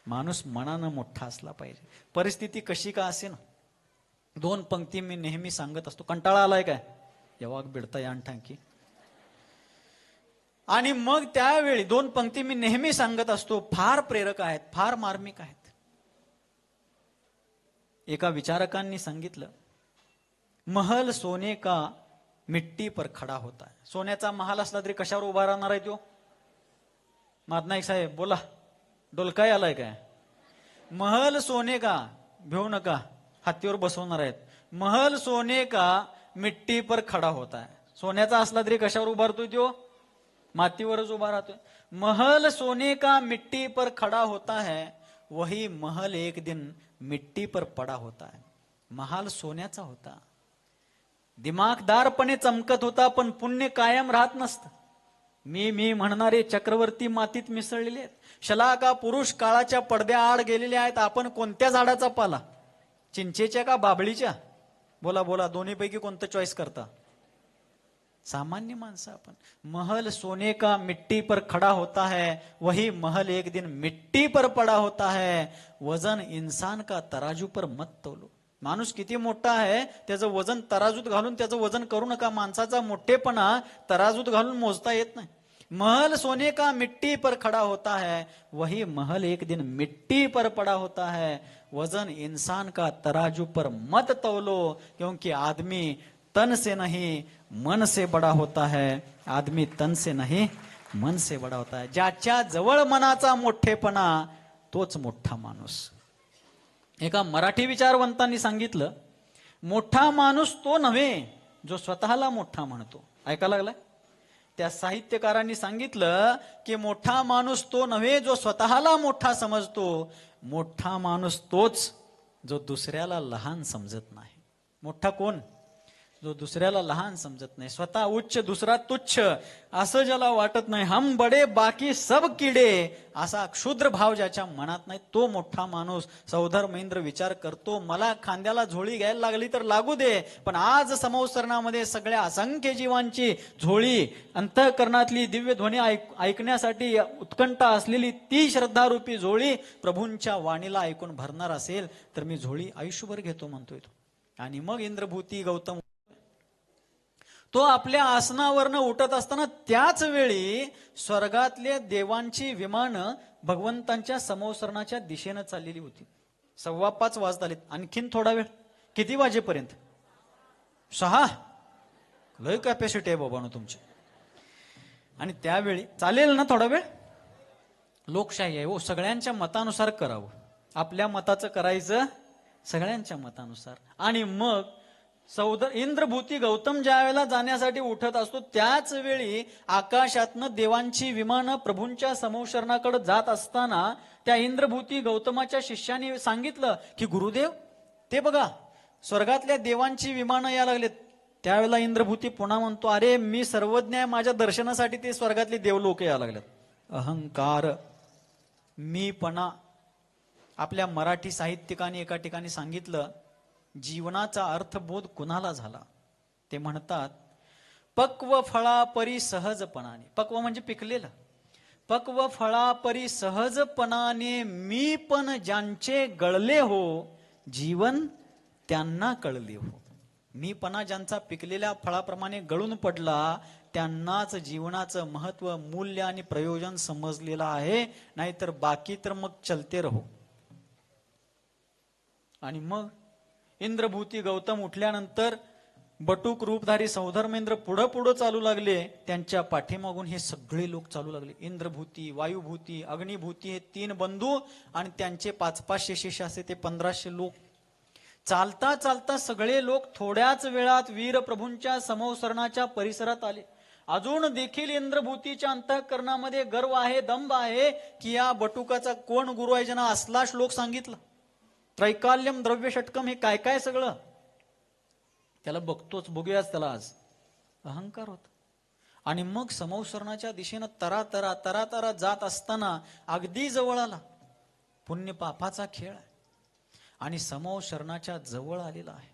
माणूस मनानं मोठा असला पाहिजे, परिस्थिती कशी का असे ना. 2 पंक्ती मी नेहमी सांगत असतो, कंटाळा आलाय काय, यावाग बिडता यान ठांकी. आणि मग त्यावेळी 2 पंक्ती मी नेहमी सांगत असतो, फार प्रेरक आहेत, फार मार्मिक आहेत. एका विचारकांनी सांगितलं, महल सोने का मिट्टी पर खडा होता है. सोन्याचा महाल असला तरी कशावर उभा राहणार आहे तो? मादनाईक साहेब बोला, डोलकाय आलाय काय? महल सोने का, भेऊ नका, हत्तीवर बसवणार आहेत. महल सोने का मिट्टी पर खडा होता है. सोन्याचा असला तरी कशावर उभारतोय तो? मातीवरच उभा राहतोय. महल सोने का मिट्टी पर खडा होता है, वही महल एक दिन मिट्टी पर पडा होता है. महाल सोन्याचा होता, दिमागदारपणे चमकत होता, पण पुण्य कायम राहत नसतं. मी म्हणणारे चक्रवर्ती मातीत मिसळलेले आहेत. शलाका पुरुष काळाच्या पडद्याआड गेलेले आहेत. आपण कोणत्या झाडाचा पाला, चिंचेच्या का बाभळीच्या? बोला बोला, दोन्हीपैकी कोणतं चॉईस करता? सामान्य माणसं आपण. महल सोने का मिट्टी पर खड़ा होता है, वही महल एक दिन मिट्टी पर पड़ा होता है. वजन इंसान का तराजू पर मत तोलो. माणूस किती मोठा आहे त्याचं वजन तराजूत घालून त्याचं वजन करू नका. माणसाचा मोठेपणा तराजूत घालून मोजता येत नाही. महल सोने का मिट्टी पर खड़ा होता है, वही महल एक दिन मिट्टी पर पड़ा होता है। वजन इंसान का तराजू पर मत तौलो, क्योंकि आदमी तन से नहीं मन से बड़ा होता है। आदमी तन से नहीं मन से बड़ा होता है। ज्याच्या जवळ मनाचा मोठेपणा तोच मोठा माणूस. एका मराठी विचारवंतांनी सांगितलं, मोठा माणूस तो नव्हे जो स्वतःला मोठा म्हणतो. ऐका लागलाय? त्या साहित्यकारांनी सांगितलं की मोठा माणूस तो नव्हे जो स्वतःला मोठा समजतो, मोठा माणूस तोच जो दुसऱ्याला लहान समजत नाही. मोठा कोण? जो दुसऱ्याला लहान समजत नाही, स्वतः उच्च दुसरा तुच्छ असं ज्याला वाटत नाही. हम बडे बाकी सब किडे असा क्षुद्र भाव ज्याच्या मनात नाही, तो मोठा माणूस. सौधर्मेंद्र विचार करतो, मला खांद्याला झोळी घ्यायला लागली तर लागू दे, पण आज समवसरणामध्ये सगळ्या असंख्य जीवांची झोळी, अंतःकरणातली दिव्य ध्वनी ऐकण्यासाठी उत्कंठा असलेली ती श्रद्धारूपी झोळी प्रभूंच्या वाणीला ऐकून भरणार असेल तर मी झोळी आयुष्यभर घेतो म्हणतोय तो. आणि मग इंद्रभूती गौतम तो आपल्या आसनावरनं उठत असताना त्याच वेळी स्वर्गातल्या देवांची विमानं भगवंतांच्या समोसरणाच्या दिशेनं चाललेली होती. 5:15 वाजत आलेत, आणखीन थोडा वेळ. किती वाजेपर्यंत? 6. लय कॅपॅसिटी आहे बाबानो तुमची. आणि त्यावेळी चालेल ना थोडा वेळ? लोकशाही आहे हो, सगळ्यांच्या मतानुसार करावं. आपल्या मताचं करायचं सगळ्यांच्या मतानुसार. आणि मग इंद्रभूती गौतम ज्या वेळेला जाण्यासाठी उठत असतो त्याच वेळी आकाशातनं देवांची विमानं प्रभूंच्या समोशरणाकडे जात असताना त्या इंद्रभूती गौतमाच्या शिष्याने सांगितलं की गुरुदेव ते बघा स्वर्गातल्या देवांची विमानं या लागलेत. त्यावेळेला इंद्रभूती पुन्हा म्हणतो, अरे मी सर्वज्ञ आहे, माझ्या दर्शनासाठी ते स्वर्गातले देवलोक या लागलेत. अहंकार, मीपणा. आपल्या मराठी साहित्यिकांनी एका ठिकाणी सांगितलं, जीवनाचा अर्थबोध कुणाला झाला? ते म्हणतात, पक्व फळापरी सहजपणाने. पक्व म्हणजे पिकलेलं. पक्व फळापरी सहजपणाने मी पण ज्यांचे गळले हो, जीवन त्यांना कळले हो. मीपणा ज्यांचा पिकलेल्या फळाप्रमाणे गळून पडला त्यांनाच जीवनाचं महत्व, मूल्य आणि प्रयोजन समजलेलं आहे. नाहीतर बाकी तर मग चलते रहो. आणि मग इंद्रभूती गौतम उठल्यानंतर बटूक रूपधारी सौधर्मेंद्र पुढं पुढं चालू लागले. त्यांच्या पाठीमागून हे सगळे लोक चालू लागले. इंद्रभूती, वायुभूती, अग्निभूती हे 3 बंधू आणि त्यांचे 500-500 शिष्य असे ते 1500 लोक. चालता चालता सगळे लोक थोड्याच वेळात वीर प्रभूंच्या समोसरणाच्या परिसरात आले. अजून देखील इंद्रभूतीच्या अंतःकरणामध्ये गर्व आहे, दंभ आहे की या बटुकाचा कोण गुरु आहे, ज्यांना असला श्लोक सांगितला. त्रैकाल्यम द्रव्य षटकम हे काय काय सगळं त्याला बघतोच, बघूयाच त्याला आज. अहंकार होता. आणि मग समोसरणाच्या दिशेनं तरा तरा तरा तरा जात असताना अगदी जवळ आला. पुण्य पापाचा खेळ आहे आणि समोसरणाच्या जवळ आलेला आहे.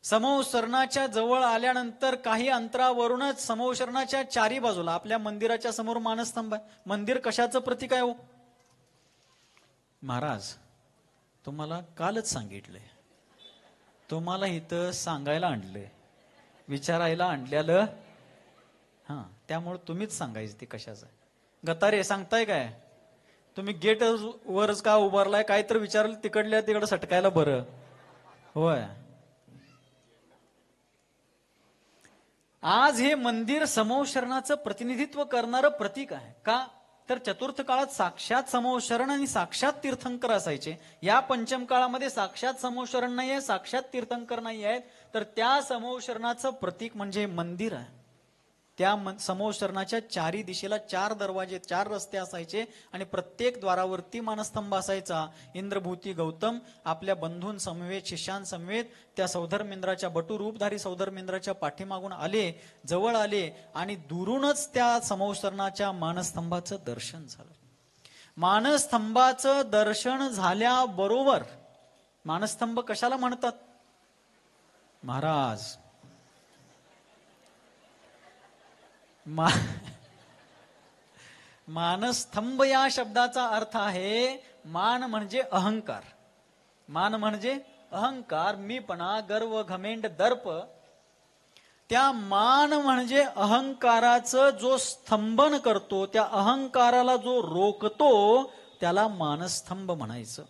समोसरणाच्या जवळ आल्यानंतर काही अंतरावरूनच समोसरणाच्या 4 बाजूला आपल्या मंदिराच्या समोर मानस्तंभ आहे. मंदिर कशाचं प्रतीक आहे हो महाराज? तुम्हाला कालच सांगितलंय, तुम्हाला इथं सांगायला आणलंय, विचारायला आणलेलं. हा, त्यामुळे तुम्हीच सांगायचं ते कशाचं आहे. गतारे सांगताय काय? तुम्ही गेट वरच का उभारलाय? काय तर विचारलं, तिकडल्या तिकडं सटकायला बरं. होय, आज हे मंदिर समोशरणाचं प्रतिनिधित्व करणारं प्रतीक आहे. का तर चतुर्थ काळात साक्षात समोशरण आणि साक्षात तीर्थंकर असायचे. या पंचम काळामध्ये साक्षात समोशरण नाही आहे, साक्षात तीर्थंकर नाही आहेत, तर त्या समोशरणाचं प्रतीक म्हणजे मंदिर आहे. त्या समोशरणाच्या 4 दिशेला 4 दरवाजे, 4 रस्ते असायचे आणि प्रत्येक द्वारावरती मानस्तंभ असायचा. इंद्रभूती गौतम आपल्या बंधूंसमवेत, शिष्यांसमवेत त्या सौधर्मेंद्राच्या, बटू रूपधारी सौधर्मेंद्राच्या पाठीमागून आले, जवळ आले आणि दुरूनच त्या समोसरणाच्या मानस्तंभाचं दर्शन झालं. मानस्तंभाचं दर्शन झाल्याबरोबर, मानस्तंभ कशाला म्हणतात महाराज? मानस्तंभ या शब्दाचा अर्थ आहे, मान म्हणजे अहंकार. मान म्हणजे अहंकार, मीपणा, गर्व, घमेंड, दर्प. त्या मान म्हणजे अहंकाराचं जो स्तंभन करतो, त्या अहंकाराला जो रोखतो त्याला मानस्तंभ म्हणायचं.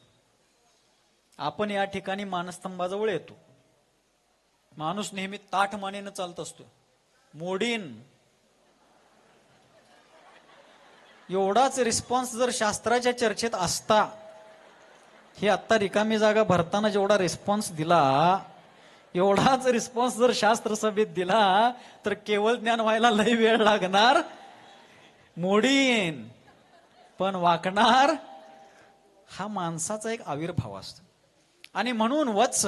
आपण या ठिकाणी मानस्तंभाजवळ येतो. माणूस नेहमी ताठ मानेनं चालत असतो. मोडीन एवढाच रिस्पॉन्स जर शास्त्राच्या चर्चेत असता, ही आत्ता रिकामी जागा भरताना जेवढा रिस्पॉन्स दिला, एवढाच रिस्पॉन्स जर शास्त्र सभेत दिला तर केवळ ज्ञान व्हायला लई वेळ लागणार. मोडीन पण वाकणार, हा माणसाचा एक आविर्भाव असतो. आणि म्हणून वत्स,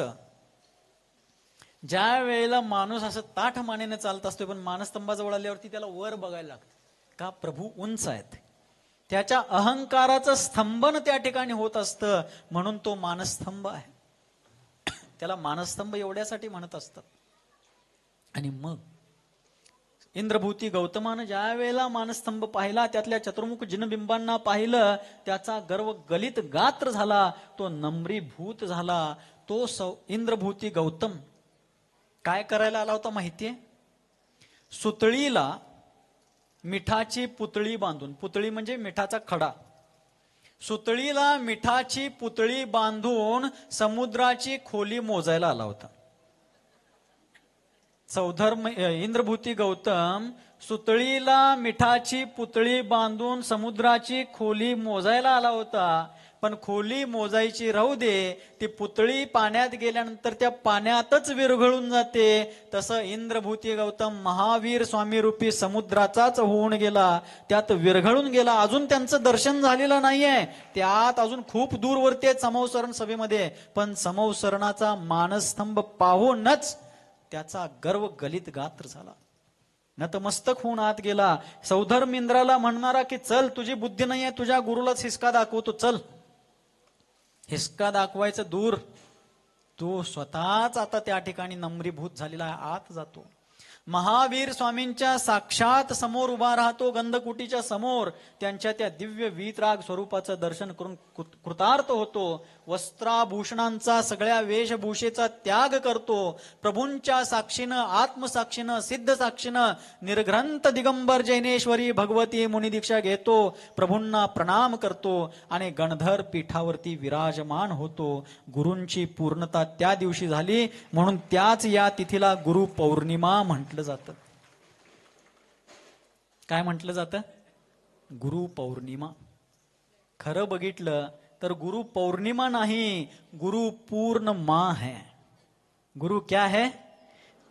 ज्या वेळेला माणूस असं ताठ मानेने चालत असतो, पण मानस्तंभाजवळ आल्यावरती त्याला वर बघायला लागतं. का? प्रभू उंच आहेत. त्याच्या अहंकाराचं स्तंभन त्या ठिकाणी होत असतं, म्हणून तो मानस्तंभ आहे. त्याला मानस्तंभ एवढ्यासाठी म्हणत असतात. आणि मग इंद्रभूती गौतमानं ज्या वेळेला मानस्तंभ पाहिला, त्यातल्या चतुर्मुख जिनबिंबांना पाहिलं, त्याचा गर्व गलित गात्र झाला, तो नम्रीभूत झाला. तो इंद्रभूती गौतम काय करायला आला होता माहितीये? सुतळीला मिठाची पुतळी बांधून, पुतळी म्हणजे मिठाचा खडा, सुतळीला मिठाची पुतळी बांधून समुद्राची खोली मोजायला आला होता. इंद्रभूती गौतम सुतळीला मिठाची पुतळी बांधून समुद्राची खोली मोजायला आला होता. पण खोली मोजायची राहू दे, ती पुतळी पाण्यात गेल्यानंतर त्या पाण्यातच विरघळून जाते. तसं इंद्रभूती गौतम महावीर स्वामी रूपी समुद्राचाच होऊन गेला, त्यात विरघळून गेला. अजून त्यांचं दर्शन झालेलं नाहीये, त्यात अजून खूप दूरवरती आहेत समवसरण सभेमध्ये. पण समवसरणाचा मानस्तंभ पाहूनच त्याचा गर्व गलित गात्र झाला, नतमस्तक होऊन आत गेला. सौधर्म इंद्राला म्हणणारा की चल, तुझी बुद्धी नाहीये, तुझ्या गुरुलाच हिसका दाखवतो, चल. हिसका दाखवायचं दूर, तो स्वतःच आता त्या ठिकाणी नम्रीभूत झालेला आत जातो. महावीर स्वामींच्या साक्षात समोर उभा राहतो, गंधकुटीच्या समोर. त्यांच्या त्या दिव्य वीतराग स्वरूपाचं दर्शन करून कृतार्थ होतो. वस्त्राभूषणांचा, सगळ्या वेशभूषेचा त्याग करतो. प्रभूंच्या साक्षीनं, आत्मसाक्षीनं, सिद्ध साक्षीनं निर्ग्रंथ दिगंबर जैनेश्वरी भगवती मुनिदीक्षा घेतो. प्रभूंना प्रणाम करतो आणि गणधर पीठावरती विराजमान होतो. गुरूंची पूर्णता त्या दिवशी झाली, म्हणून त्याच या तिथीला गुरु पौर्णिमा म्हटलं जातं. काय म्हटलं जातं? गुरु पौर्णिमा. खरं बघितलं तर गुरु पौर्णिमा नाही, गुरु पूर्णिमा है. गुरु क्या है?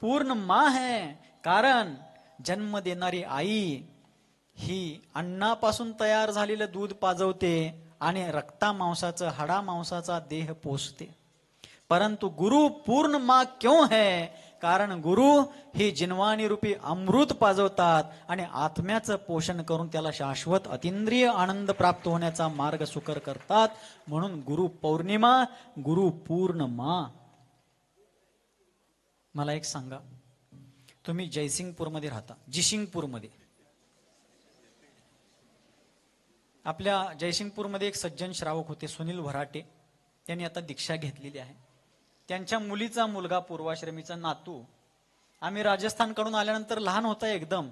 पूर्णिमा है. कारण जन्म देणारी आई ही अन्नापासून तयार झालेलं दूध पाजवते आणि रक्ता मांसाचं, हाडा मांसाचा देह पोसते. परंतु गुरु पूर्णिमा क्यों है? कारण गुरु ही जिनवाणी रूपी अमृत पाजवतात आणि आत्म्याचं पोषण करून त्याला शाश्वत अतिंद्रिय आनंद प्राप्त होण्याचा मार्ग सुकर करतात. म्हणून गुरु पौर्णिमा, गुरु पूर्णिमा. मला एक सांगा, तुम्ही जयसिंगपूरमध्ये राहता, जिशिंगपूरमध्ये. आपल्या जयसिंगपूरमध्ये एक सज्जन श्रावक होते, सुनील भराटे. त्यांनी आता दीक्षा घेतलेली आहे. त्यांच्या मुलीचा मुलगा, पूर्वाश्रमीचा नातू, आम्ही राजस्थानकडून आल्यानंतर लहान होता एकदम,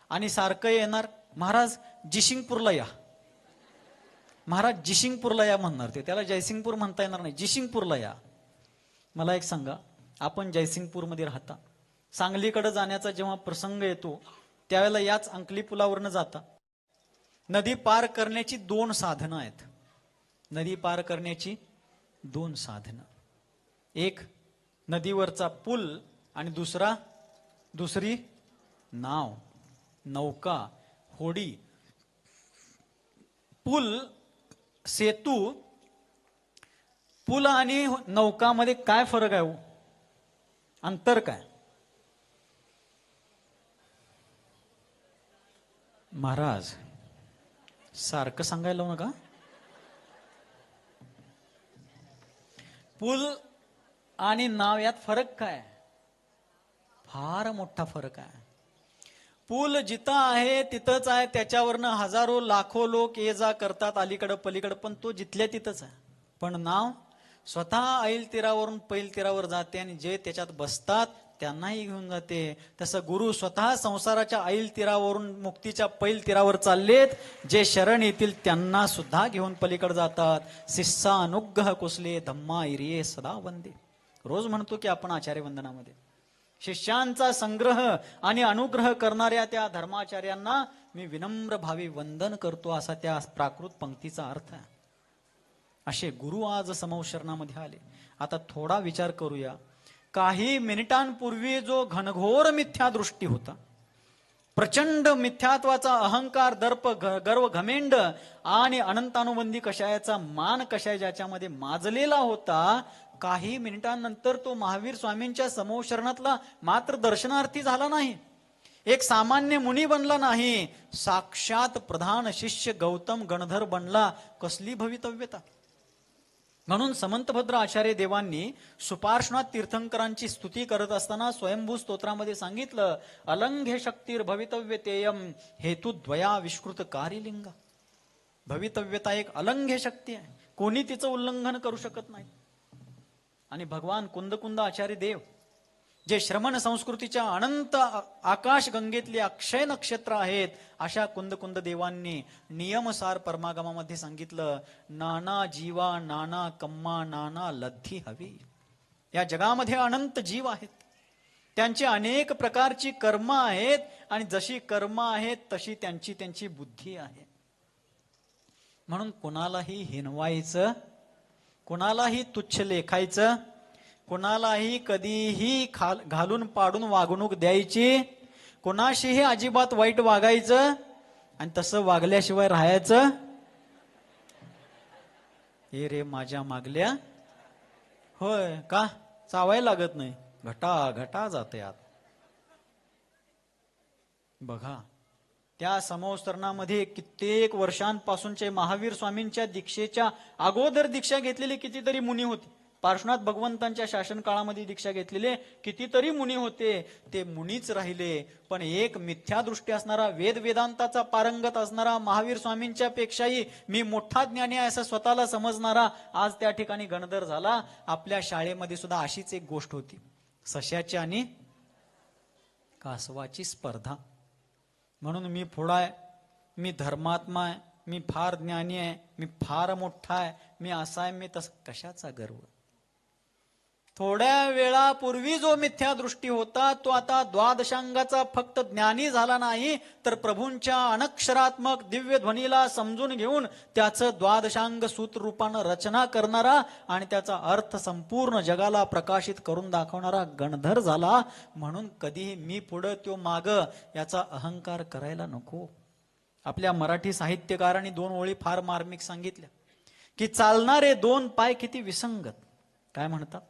आणि सारखं येणार, महाराज जिशिंगपूरला या, महाराज जिशिंगपूरला या म्हणणार. ते त्याला जयसिंगपूर म्हणता येणार नाही, जिशिंगपूरला या. मला एक सांगा, आपण जयसिंगपूरमध्ये राहता, सांगलीकडे जाण्याचा जेव्हा प्रसंग येतो त्यावेळेला याच अंकली पुलावरनं जाता. नदी पार करण्याची दोन साधनं आहेत. नदी पार करण्याची दोन साधनं, एक नदीवरचा पूल आणि दुसरी नाव, नौका, होडी. पूल, सेतू, पूल आणि नौकामध्ये काय फरक आहे? अंतर काय? महाराज सारखं सांगायला लावू नका. पूल आणि नाव यात फरक काय? फार मोठा फरक आहे. पूल जिथं आहे तिथंच आहे, त्याच्यावरनं हजारो लाखो लोक ये जा करतात अलीकडं पलीकडं, पण तो जिथल्या तिथंच आहे. पण नाव स्वतः ऐल तीरावरून पैल तीरावर जाते आणि जे त्याच्यात बसतात त्यांनाही घेऊन जाते. तसं गुरु स्वतः संसाराच्या ऐल तीरावरून मुक्तीच्या पैल तीरावर चाललेत. जे शरण येतील त्यांना सुद्धा घेऊन पलीकडे जातात. शिष्या अनुग्रह कुसले धम्मा इरिये सदा वंदे. रोज म्हणतो की आपण आचार्य वंदनामध्ये शिष्यांचा संग्रह आणि अनुग्रह करणाऱ्या त्या धर्माचार्यांना मी विनम्र भावी वंदन करतो, असा त्या प्राकृत पंक्तीचा अर्थ आहे. असे गुरु आज समौशरणामध्ये आले. आता थोडा विचार करूया. काही मिनिटांपूर्वी जो घनघोर मिथ्या दृष्टी होता, प्रचंड मिथ्यात्वाचा अहंकार, दर्प, गर्व, घमेंड आणि अनंतानुबंधी कषायाचा मान कषाय ज्याच्यामध्ये माजलेला होता, काही मिनिटांनंतर तो महावीर स्वामींच्या समौशरणातला मात्र दर्शनार्थी झाला नाही. एक सामान्य मुनी बनला नाही, साक्षात प्रधान शिष्य गौतम गणधर बनला. कसली भवितव्यता. म्हणून समंतभद्र आचार्य देवांनी सुपार्श्वनाथ तीर्थंकरांची स्तुती करत असताना स्वयंभू स्तोत्रामध्ये सांगितलं, अलंघ्य शक्तीर भवितव्यतेयम हेतुद्वया विष्कृत कार्यलिंगा. भवितव्यता एक अलंघ्य शक्ती आहे, कोणी तिचं उल्लंघन करू शकत नाही. आणि भगवान कुंदकुंद आचार्य देव जे श्रमण संस्कृतीच्या अनंत आकाश गंगेतले अक्षय नक्षत्र आहेत, अशा कुंदकुंद देवांनी नियमसार परमागमामध्ये सांगितलं, नाना जीवा नाना कम्मा नाना लद्धी हवी. या जगामध्ये अनंत जीव आहेत, त्यांची अनेक प्रकारची कर्म आहेत आणि जशी कर्म आहेत तशी त्यांची त्यांची बुद्धी आहे. म्हणून कुणालाही हिनवायचं, कुणालाही तुच्छ लेखायचं, कुणालाही कधीही घालून पाडून वागणूक द्यायची, कुणाशीही अजिबात वाईट वागायचं आणि तसं वागल्याशिवाय राहायचं. हे रे माझ्या मागल्या, होय का चावायला लागत नाही, घटा घटा जाते आत. बघा, त्या समौस्तरणामध्ये कित्येक वर्षांपासूनचे महावीर स्वामींच्या दीक्षेच्या अगोदर दीक्षा घेतलेली कितीतरी मुनी होती. पार्श्वनाथ भगवंतांच्या शासन काळामध्ये दीक्षा घेतलेले कितीतरी मुनी होते. ते मुनीच राहिले. पण एक मिथ्यादृष्टी असणारा, वेद वेदांताचा पारंगत असणारा, महावीर स्वामींच्या पेक्षाही मी मोठा ज्ञानी आहे असं स्वतःला समजणारा आज त्या ठिकाणी गणधर झाला. आपल्या शाळेमध्ये सुद्धा अशीच एक गोष्ट होती, सश्याची आणि कासवाची स्पर्धा. म्हणून मी पुढा आहे, मी धर्मात्मा आहे, मी फार ज्ञानी आहे, मी फार मोठा आहे, मी असा आहे, मी तसा. कशाचा गर्व. थोड्या वेळापूर्वी जो मिथ्या दृष्टी होता तो आता द्वादशांगाचा फक्त ज्ञानी झाला नाही, तर प्रभूंच्या अनक्षरात्मक दिव्य ध्वनीला समजून घेऊन त्याचं द्वादशांग सूत्ररूपानं रचना करणारा आणि त्याचा अर्थ संपूर्ण जगाला प्रकाशित करून दाखवणारा गणधर झाला. म्हणून कधीही मी पुढं तो माग याचा अहंकार करायला नको. आपल्या मराठी साहित्यकारांनी 2 ओळी फार मार्मिक सांगितल्या की चालणारे 2 पाय किती विसंगत. काय म्हणतात?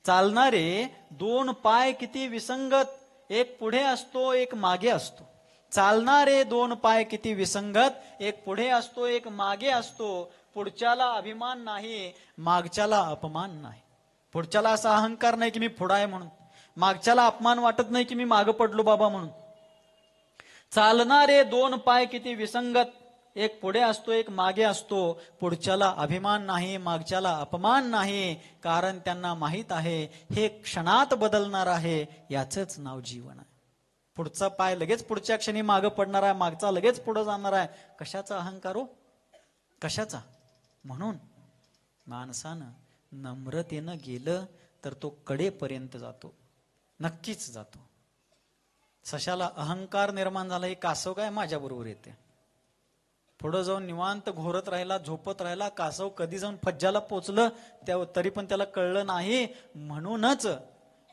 चालणारे 2 पाय किती विसंगत, एक पुढे असतो एक मागे असतो. चालणारे 2 पाय किती विसंगत, एक पुढे असतो एक मागे असतो. पुढच्याला अभिमान नाही, मागच्याला अपमान नाही. पुढच्याला असा अहंकार नाही की मी पुढा आहे म्हणून, मागच्याला अपमान वाटत नाही की मी मागं पडलो बाबा म्हणून. चालणारे 2 पाय किती विसंगत, एक पुढे असतो एक मागे असतो. पुढच्याला अभिमान नाही, मागच्याला अपमान नाही, कारण त्यांना माहित आहे हे क्षणात बदलणार आहे. याचंच नाव जीवन आहे. पुढचा पाय लगेच पुढच्या क्षणी मागं पडणार आहे, मागचा लगेच पुढे जाणार आहे. कशाचा अहंकार हो, कशाचा. म्हणून माणसानं नम्रतेनं गेलं तर तो कडेपर्यंत जातो, नक्कीच जातो. सशाला अहंकार निर्माण झाला, हे कासव काय माझ्या बरोबर येते. पुढं जाऊन निवांत घोरत राहिला, झोपत राहिला. कासव कधी जाऊन फज्जाला पोचलं तरी पण त्याला कळलं नाही. म्हणूनच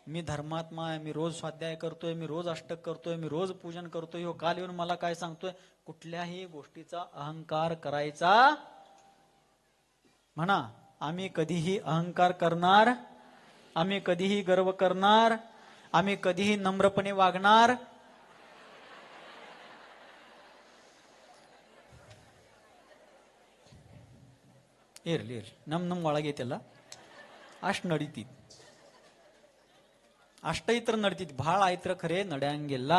मी धर्मात्मा आहे, मी रोज स्वाध्याय करतोय, मी रोज अष्टक करतोय, मी रोज पूजन करतोय, हो काल येऊन मला काय सांगतोय. कुठल्याही गोष्टीचा अहंकार करायचा म्हणा. आम्ही कधीही अहंकार करणार, आम्ही कधीही गर्व करणार, आम्ही कधीही नम्रपणे वागणार. ಏರ್ಲಿ ನಮ್ ಒಳಗೆ ಐತೆಲ್ಲ ಅಷ್ಟು ನಡೀತಿದ್. ಅಷ್ಟೈತ್ರ ನಡೀತಿದ್, ಭಾಳ ಆಯ್ತ್ರ ಖರೆ ನಡೆಯಂಗಿಲ್ಲ.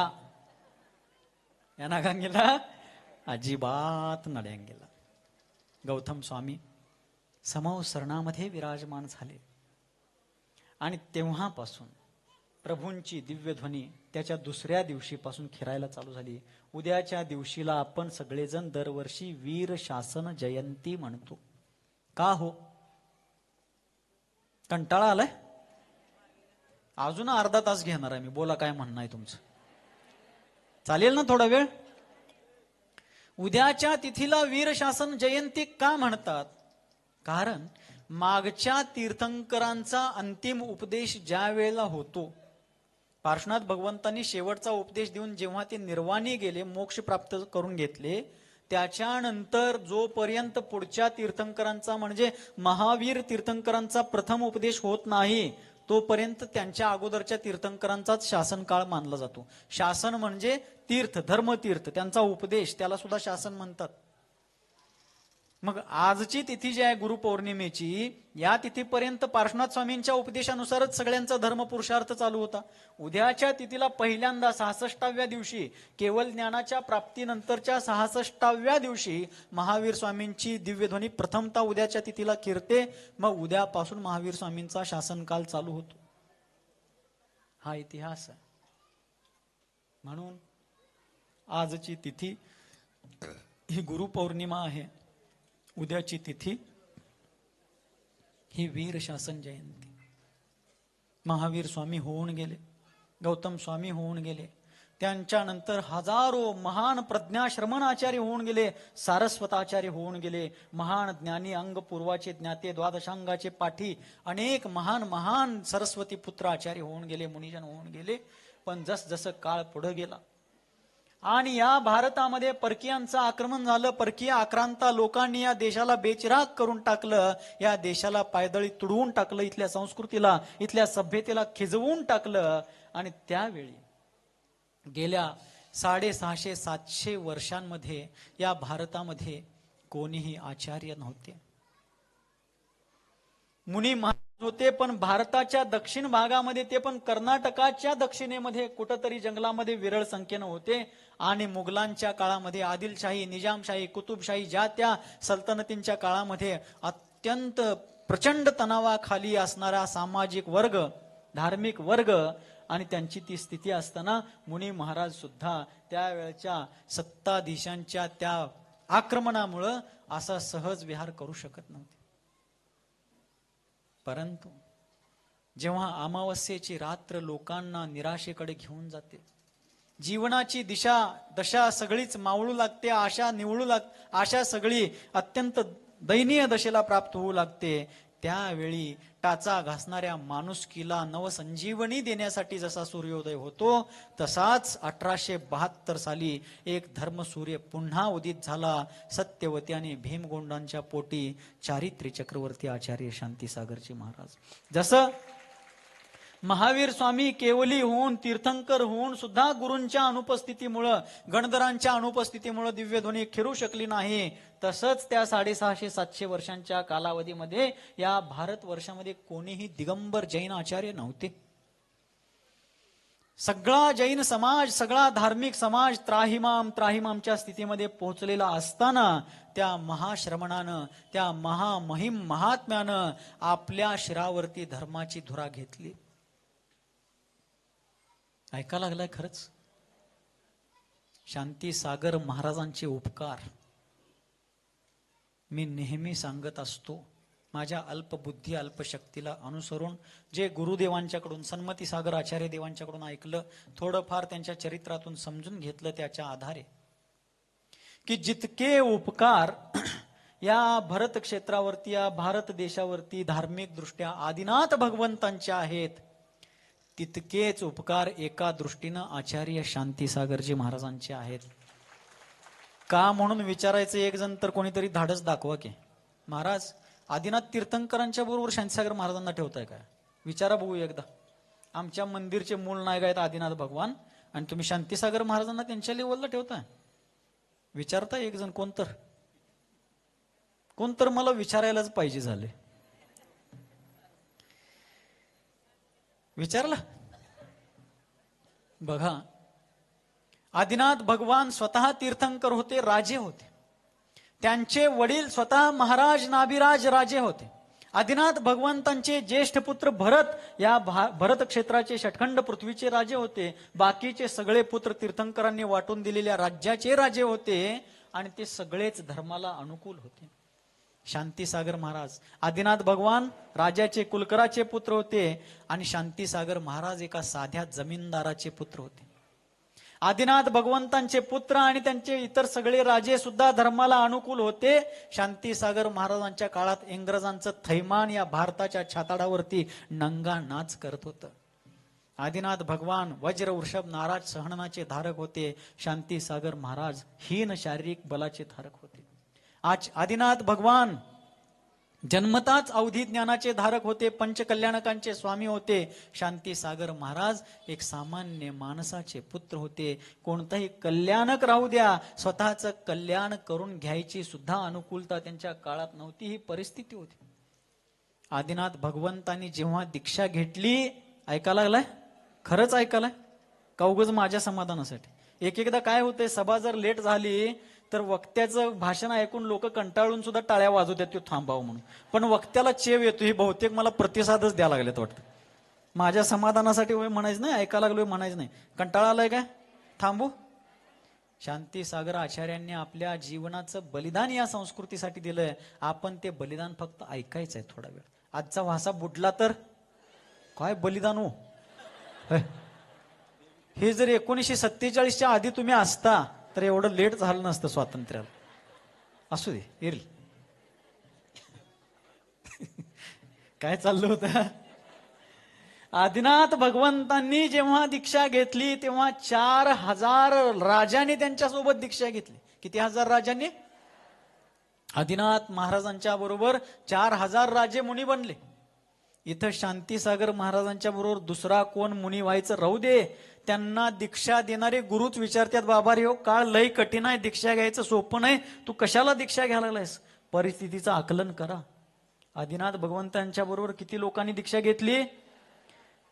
ಏನಾಗಂಗಿಲ್ಲ, अजिबात ನಡೆಯಂಗಿಲ್ಲ. गौतम स्वामी समौसरणामध्ये विराजमान झाले आणि तेव्हापासून प्रभूंची दिव्य ध्वनी त्याच्या दुसऱ्या दिवशीपासून खेरायला चालू झाली. उद्याच्या दिवशीला आपण सगळेजण दरवर्षी वीर शासन जयंती म्हणतो. का हो? कंटाळा आलाय? अजून अर्धा तास घेणार आहे मी. बोला, काय म्हणणं आहे तुमचं? चालेल ना थोडा वेळ? उद्याच्या तिथीला वीर शासन जयंती का म्हणतात? कारण मागच्या तीर्थंकरांचा अंतिम उपदेश ज्या वेळेला होतो, पार्श्वनाथ भगवंतांनी शेवटचा उपदेश देऊन जेव्हा ते निर्वाणी गेले, मोक्ष प्राप्त करून घेतले, त्याच्यानंतर जोपर्यंत पुढच्या तीर्थंकरांचा म्हणजे महावीर तीर्थंकरांचा प्रथम उपदेश होत नाही, तोपर्यंत त्यांच्या अगोदरच्या तीर्थंकरांचाच शासनकाळ मानला जातो. शासन म्हणजे तीर्थ, धर्मतीर्थ, त्यांचा उपदेश, त्याला सुद्धा शासन म्हणतात. मग आजची तिथी जी आहे गुरुपौर्णिमेची, या तिथीपर्यंत पार्श्वनाथ स्वामींच्या उपदेशानुसारच सगळ्यांचा धर्म पुरुषार्थ चालू होता. उद्याच्या तिथीला पहिल्यांदा 66व्या दिवशी, केवळ ज्ञानाच्या प्राप्तीनंतरच्या 66व्या दिवशी महावीर स्वामींची दिव्यध्वनी प्रथमतः उद्याच्या तिथीला कीर्ते. मग उद्यापासून महावीर स्वामींचा शासनकाल चालू होतो. हा इतिहास आहे. म्हणून आजची तिथी ही गुरुपौर्णिमा आहे. उद्याची तिथी ही वीर शासन जयंती. महावीर स्वामी होऊन गेले, गौतम स्वामी होऊन गेले, त्यांच्यानंतर हजारो महान प्रज्ञाश्रमणाचार्य होऊन गेले, सारस्वताचार्य होऊन गेले, महान ज्ञानी अंग पूर्वाचे ज्ञाते, द्वादशांगाचे पाठी, अनेक महान महान सरस्वती पुत्र आचार्य होऊन गेले, मुनिजन होऊन गेले. पण जसजसं काळ पुढे गेला आणि या भारतामध्ये परकीयांचं आक्रमण झालं, परकीय आक्रांता लोकांनी या देशाला बेचिराग करून टाकलं, या देशाला पायदळी तुडवून टाकलं, इथल्या संस्कृतीला, इथल्या सभ्यतेला खिजवून टाकलं. आणि त्यावेळी गेल्या 650-700 वर्षांमध्ये या भारतामध्ये कोणीही आचार्य नव्हते, मुनी महाराज होते. पण भारताच्या दक्षिण भागामध्ये, ते पण कर्नाटकाच्या दक्षिणेमध्ये कुठंतरी जंगलामध्ये विरळ संख्येनं होते. आणि मुघलांच्या काळामध्ये, आदिलशाही, निजामशाही, कुतुबशाही, ज्या त्या सल्तनतींच्या काळामध्ये अत्यंत प्रचंड तणावाखाली असणारा सामाजिक वर्ग, धार्मिक वर्ग, आणि त्यांची ती स्थिती असताना मुनी महाराज सुद्धा त्यावेळच्या सत्ताधीशांच्या त्या आक्रमणामुळं असा सहज विहार करू शकत नव्हते. परंतु जेव्हा अमावस्येची रात्र लोकांना निराशेकडे घेऊन जाते, जीवनाची दशा सगळीच मावळू लागते, आशा सगळी अत्यंत दयनीय दशेला प्राप्त होऊ लागते, त्यावेळी टाचा घासणाऱ्या माणुसकीला नवसंजीवनी देण्यासाठी जसा सूर्योदय होतो, तसाच 1872 साली एक धर्मसूर्य पुन्हा उदित झाला. सत्यवती आणि भीमगोंडांच्या पोटी चारित्री चक्रवर्ती आचार्य शांतीसागरजी महाराज. जसं महावीर स्वामी केवली होऊन, तीर्थंकर होऊन सुद्धा गुरूंच्या अनुपस्थितीमुळं, गणधरांच्या अनुपस्थितीमुळं दिव्यध्वनी फिरू शकली नाही, तसंच त्या 650-700 वर्षांच्या कालावधीमध्ये या भारतवर्षामध्ये कोणीही दिगंबर जैन आचार्य नव्हते. सगळा जैन समाज, सगळा धार्मिक समाज त्राहिमामच्या स्थितीमध्ये पोहोचलेला असताना त्या महाश्रमणानं, त्या महामहिम महात्म्यानं आपल्या शिरावरती धर्माची धुरा घेतली. ऐका लागलाय खरंच? शांतीसागर महाराजांचे उपकार मी नेहमी सांगत असतो. माझ्या अल्पबुद्धी अल्पशक्तीला अनुसरून जे गुरुदेवांच्याकडून, सन्मती सागर आचार्य देवांच्याकडून ऐकलं, थोडंफार त्यांच्या चरित्रातून समजून घेतलं, त्याच्या आधारे की जितके उपकार या भरत क्षेत्रावरती, या भारत देशावरती धार्मिक दृष्ट्या आदिनाथ भगवंतांचे आहेत, तितकेच उपकार एका दृष्टीनं आचार्य शांतीसागरजी महाराजांचे आहेत. का म्हणून विचारायचं एक जण तर कोणीतरी धाडस दाखवा की, महाराज आदिनाथ तीर्थंकरांच्या बरोबर शांतीसागर महाराजांना ठेवताय काय? विचारा बघू एकदा. आमच्या मंदिरचे मूळ नायक आहेत आदिनाथ भगवान, आणि तुम्ही शांतीसागर महाराजांना त्यांच्या लेवलला ठेवताय? विचारता एक जण, कोणतर मला विचारायलाच पाहिजे झाले. विचारला? बघा, आदिनाथ भगवान स्वतः तीर्थंकर होते, राजे होते. त्यांचे वडील स्वतः महाराज नाभिराज राजे होते. आदिनाथ भगवंतांचे ज्येष्ठ पुत्र भरत या भरत क्षेत्राचे षटखंड पृथ्वीचे राजे होते. बाकीचे सगळे पुत्र तीर्थंकरांनी वाटून दिलेल्या राज्याचे राजे होते आणि ते सगळेच धर्माला अनुकूल होते. शांतीसागर महाराज आदिनाथ भगवान राजाचे कुलकराचे पुत्र होते आणि शांतीसागर महाराज एका साध्या जमीनदाराचे पुत्र होते. आदिनाथ भगवंतांचे पुत्र आणि त्यांचे इतर सगळे राजे सुद्धा धर्माला अनुकूल होते. शांतीसागर महाराजांच्या काळात इंग्रजांचं थैमान या भारताच्या छाताडावरती नंगा नाच करत होतं. आदिनाथ भगवान वज्र वृषभ नाराज सहनाचे धारक होते. शांतीसागर महाराज हीन शारीरिक बलाचे धारक होते. आज आदिनाथ भगवान जन्मताच अवधी ज्ञानाचे धारक होते. पंचकल्याणकांचे स्वामी होते. शांतीसागर महाराज एक सामान्य माणसाचे पुत्र होते. कोणताही कल्याणक राहू द्या, स्वतःचं कल्याण करून घ्यायची सुद्धा अनुकूलता त्यांच्या काळात नव्हती. ही परिस्थिती होती. आदिनाथ भगवंतांनी जेव्हा दीक्षा घेतली, ऐका लागलाय, खरंच ऐकायलाय का उगाच माझ्या समाधानासाठी? एक एकदा काय होते, सभा जर लेट झाली तर वक्त्याचं भाषण ऐकून लोक कंटाळून सुद्धा टाळ्या वाजवतात तो थांबावं म्हणून, पण वक्त्याला चेव येतो. ही बहुतेक मला प्रतिसादच द्यायला लागलेत वाटतं. माझ्या समाधानासाठी म्हणायचं नाही, ऐकायला लागलोय म्हणायचं नाही. कंटाळा आलाय काय, थांबू. शांतीसागर आचार्यांनी आपल्या जीवनाचं बलिदान या संस्कृतीसाठी दिलंय. आपण ते बलिदान फक्त ऐकायचंय थोडा वेळ. आजचा भाषा बुडला तर काय बलिदान हो. हे जर 1947च्या आधी तुम्ही असता तर एवढं लेट झालं नसतं स्वातंत्र्याला. असू दे, येईल. काय चाललं होतं? आदिनाथ भगवंतांनी जेव्हा दीक्षा घेतली तेव्हा 4000 राजांनी त्यांच्यासोबत दीक्षा घेतली. किती हजार राजांनी? आदिनाथ महाराजांच्या बरोबर 4000 राजे मुनी बनले. इथं शांतीसागर महाराजांच्या बरोबर दुसरा कोण मुनी व्हायचं राहू दे, त्यांना दीक्षा देणारे गुरुच विचारतात, बाबा रे हो काळ लय कठीण आहे, दीक्षा घ्यायचं सोपं नाही, तू कशाला दीक्षा घ्यायला लागलायस? परिस्थितीचं आकलन करा. आदिनाथ भगवंतांच्या बरोबर किती लोकांनी दीक्षा घेतली?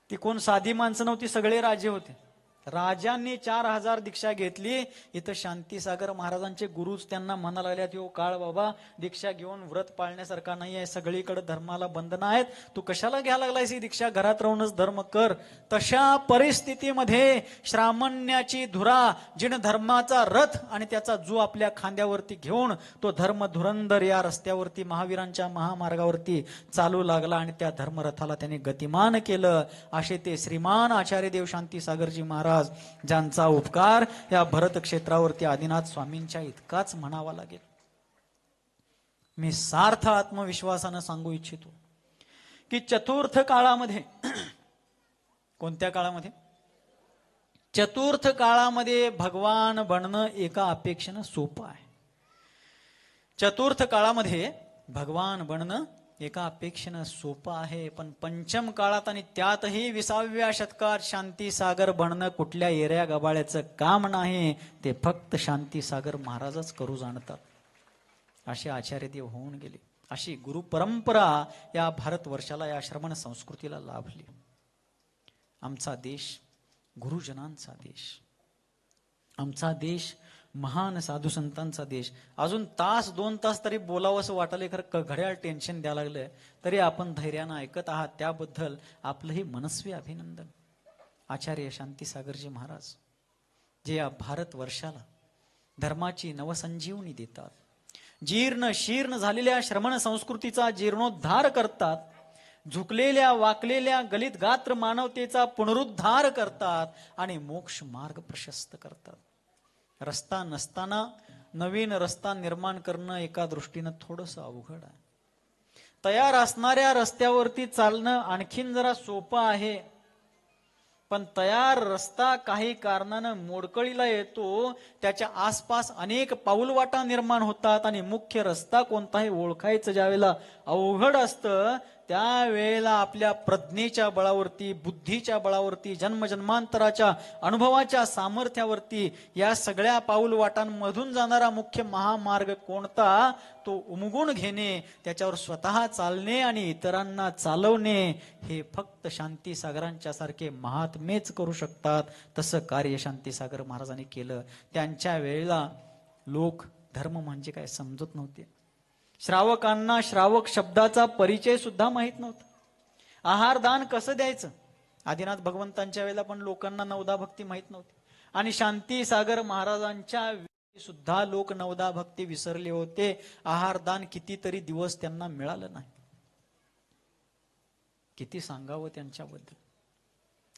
ती कोण साधी माणसं नव्हती, सगळे राजे होते. राजांनी 4000 दीक्षा घेतली. इथं शांतीसागर महाराजांचे गुरुच त्यांना म्हणायला लागल्यात, हो काळ बाबा दीक्षा घेऊन व्रत पाळण्यासारखा नाही आहे, सगळीकडे धर्माला बंधनं आहेत, तू कशाला घ्यायला लागलायस ही दीक्षा, घरात राहूनच धर्म कर. तशा परिस्थितीमध्ये श्रामण्याची धुरा, जिन धर्माचा रथ आणि त्याचा जो आपल्या खांद्यावरती घेऊन तो धर्म धुरंधर या रस्त्यावरती महावीरांच्या महामार्गावरती चालू लागला आणि त्या धर्मरथाला त्याने गतिमान केलं. असे ते श्रीमान आचार्यदेव शांतीसागरजी महाराज, ज्यांचा उपकार या भरत क्षेत्रावरती आदिनाथ स्वामींच्या इतकाच म्हणावा लागेल. मी सार्थ आत्मविश्वासानं सांगू इच्छितो की चतुर्थ काळामध्ये कोणत्या काळामध्ये? चतुर्थ काळामध्ये भगवान बनणं एका अपेक्षेनं सोपं आहे. चतुर्थ काळामध्ये भगवान बनणं एका अपेक्षेनं सोपं आहे. पण पंचम काळात आणि त्यातही 20व्या शतकात शांतीसागर बनणं कुठल्या येऱ्या गबाळ्याचं काम नाही. ते फक्त शांतीसागर महाराजच करू जाणतात. असे आचार्यदेव होऊन गेले. अशी गुरु परंपरा या भारतवर्षाला, या श्रमण संस्कृतीला लाभली. आमचा देश गुरुजनांचा देश, आमचा देश महान साधू संतांचा देश. अजून तास 2 तास तरी बोलावं असं वाटलं, खरं घड्याळ टेन्शन द्यायला लागलंय, तरी आपण धैर्यानं ऐकत आहात, त्याबद्दल आपलंही मनस्वी अभिनंदन. आचार्य शांतीसागरजी महाराज जे या भारतवर्षाला धर्माची नवसंजीवनी देतात, जीर्ण शीर्ण झालेल्या श्रमण संस्कृतीचा जीर्णोद्धार करतात, झुकलेल्या वाकलेल्या गलित गात्र मानवतेचा पुनरुद्धार करतात आणि मोक्ष मार्ग प्रशस्त करतात. रस्ता नसताना नवीन रस्ता निर्माण करणं एका दृष्टीनं थोडंसं अवघड आहे. तयार असणाऱ्या रस्त्यावरती चालणं आणखीन जरा सोपं आहे. पण तयार रस्ता काही कारणानं मोडकळीला येतो, त्याच्या आसपास अनेक पाऊलवाटा निर्माण होतात आणि मुख्य रस्ता कोणताही ओळखायचं ज्यावेळेला अवघड असतं, त्यावेळेला आपल्या प्रज्ञेच्या बळावरती, बुद्धीच्या बळावरती, जन्मजन्मांतराच्या अनुभवाच्या सामर्थ्यावरती या सगळ्या पाऊलवाटांमधून जाणारा मुख्य महामार्ग कोणता, तो उमगून घेणे, त्याच्यावर स्वतः चालणे आणि इतरांना चालवणे, हे फक्त शांतीसागरांच्या सारखे महात्मेच करू शकतात. तसं कार्य शांतीसागर महाराजांनी केलं. त्यांच्या वेळेला लोक धर्म म्हणजे काय समजत नव्हते. श्रावकांना श्रावक शब्दाचा परिचय सुद्धा माहीत नव्हता. आहारदान कसं द्यायचं, आदिनाथ भगवंतांच्या वेळेला पण लोकांना नवदा भक्ती माहीत नव्हती. आणि शांतीसागर महाराजांच्या सुद्धा लोक नवदा भक्ती विसरले होते. आहारदान कितीतरी दिवस त्यांना मिळालं नाही. किती सांगावं त्यांच्याबद्दल,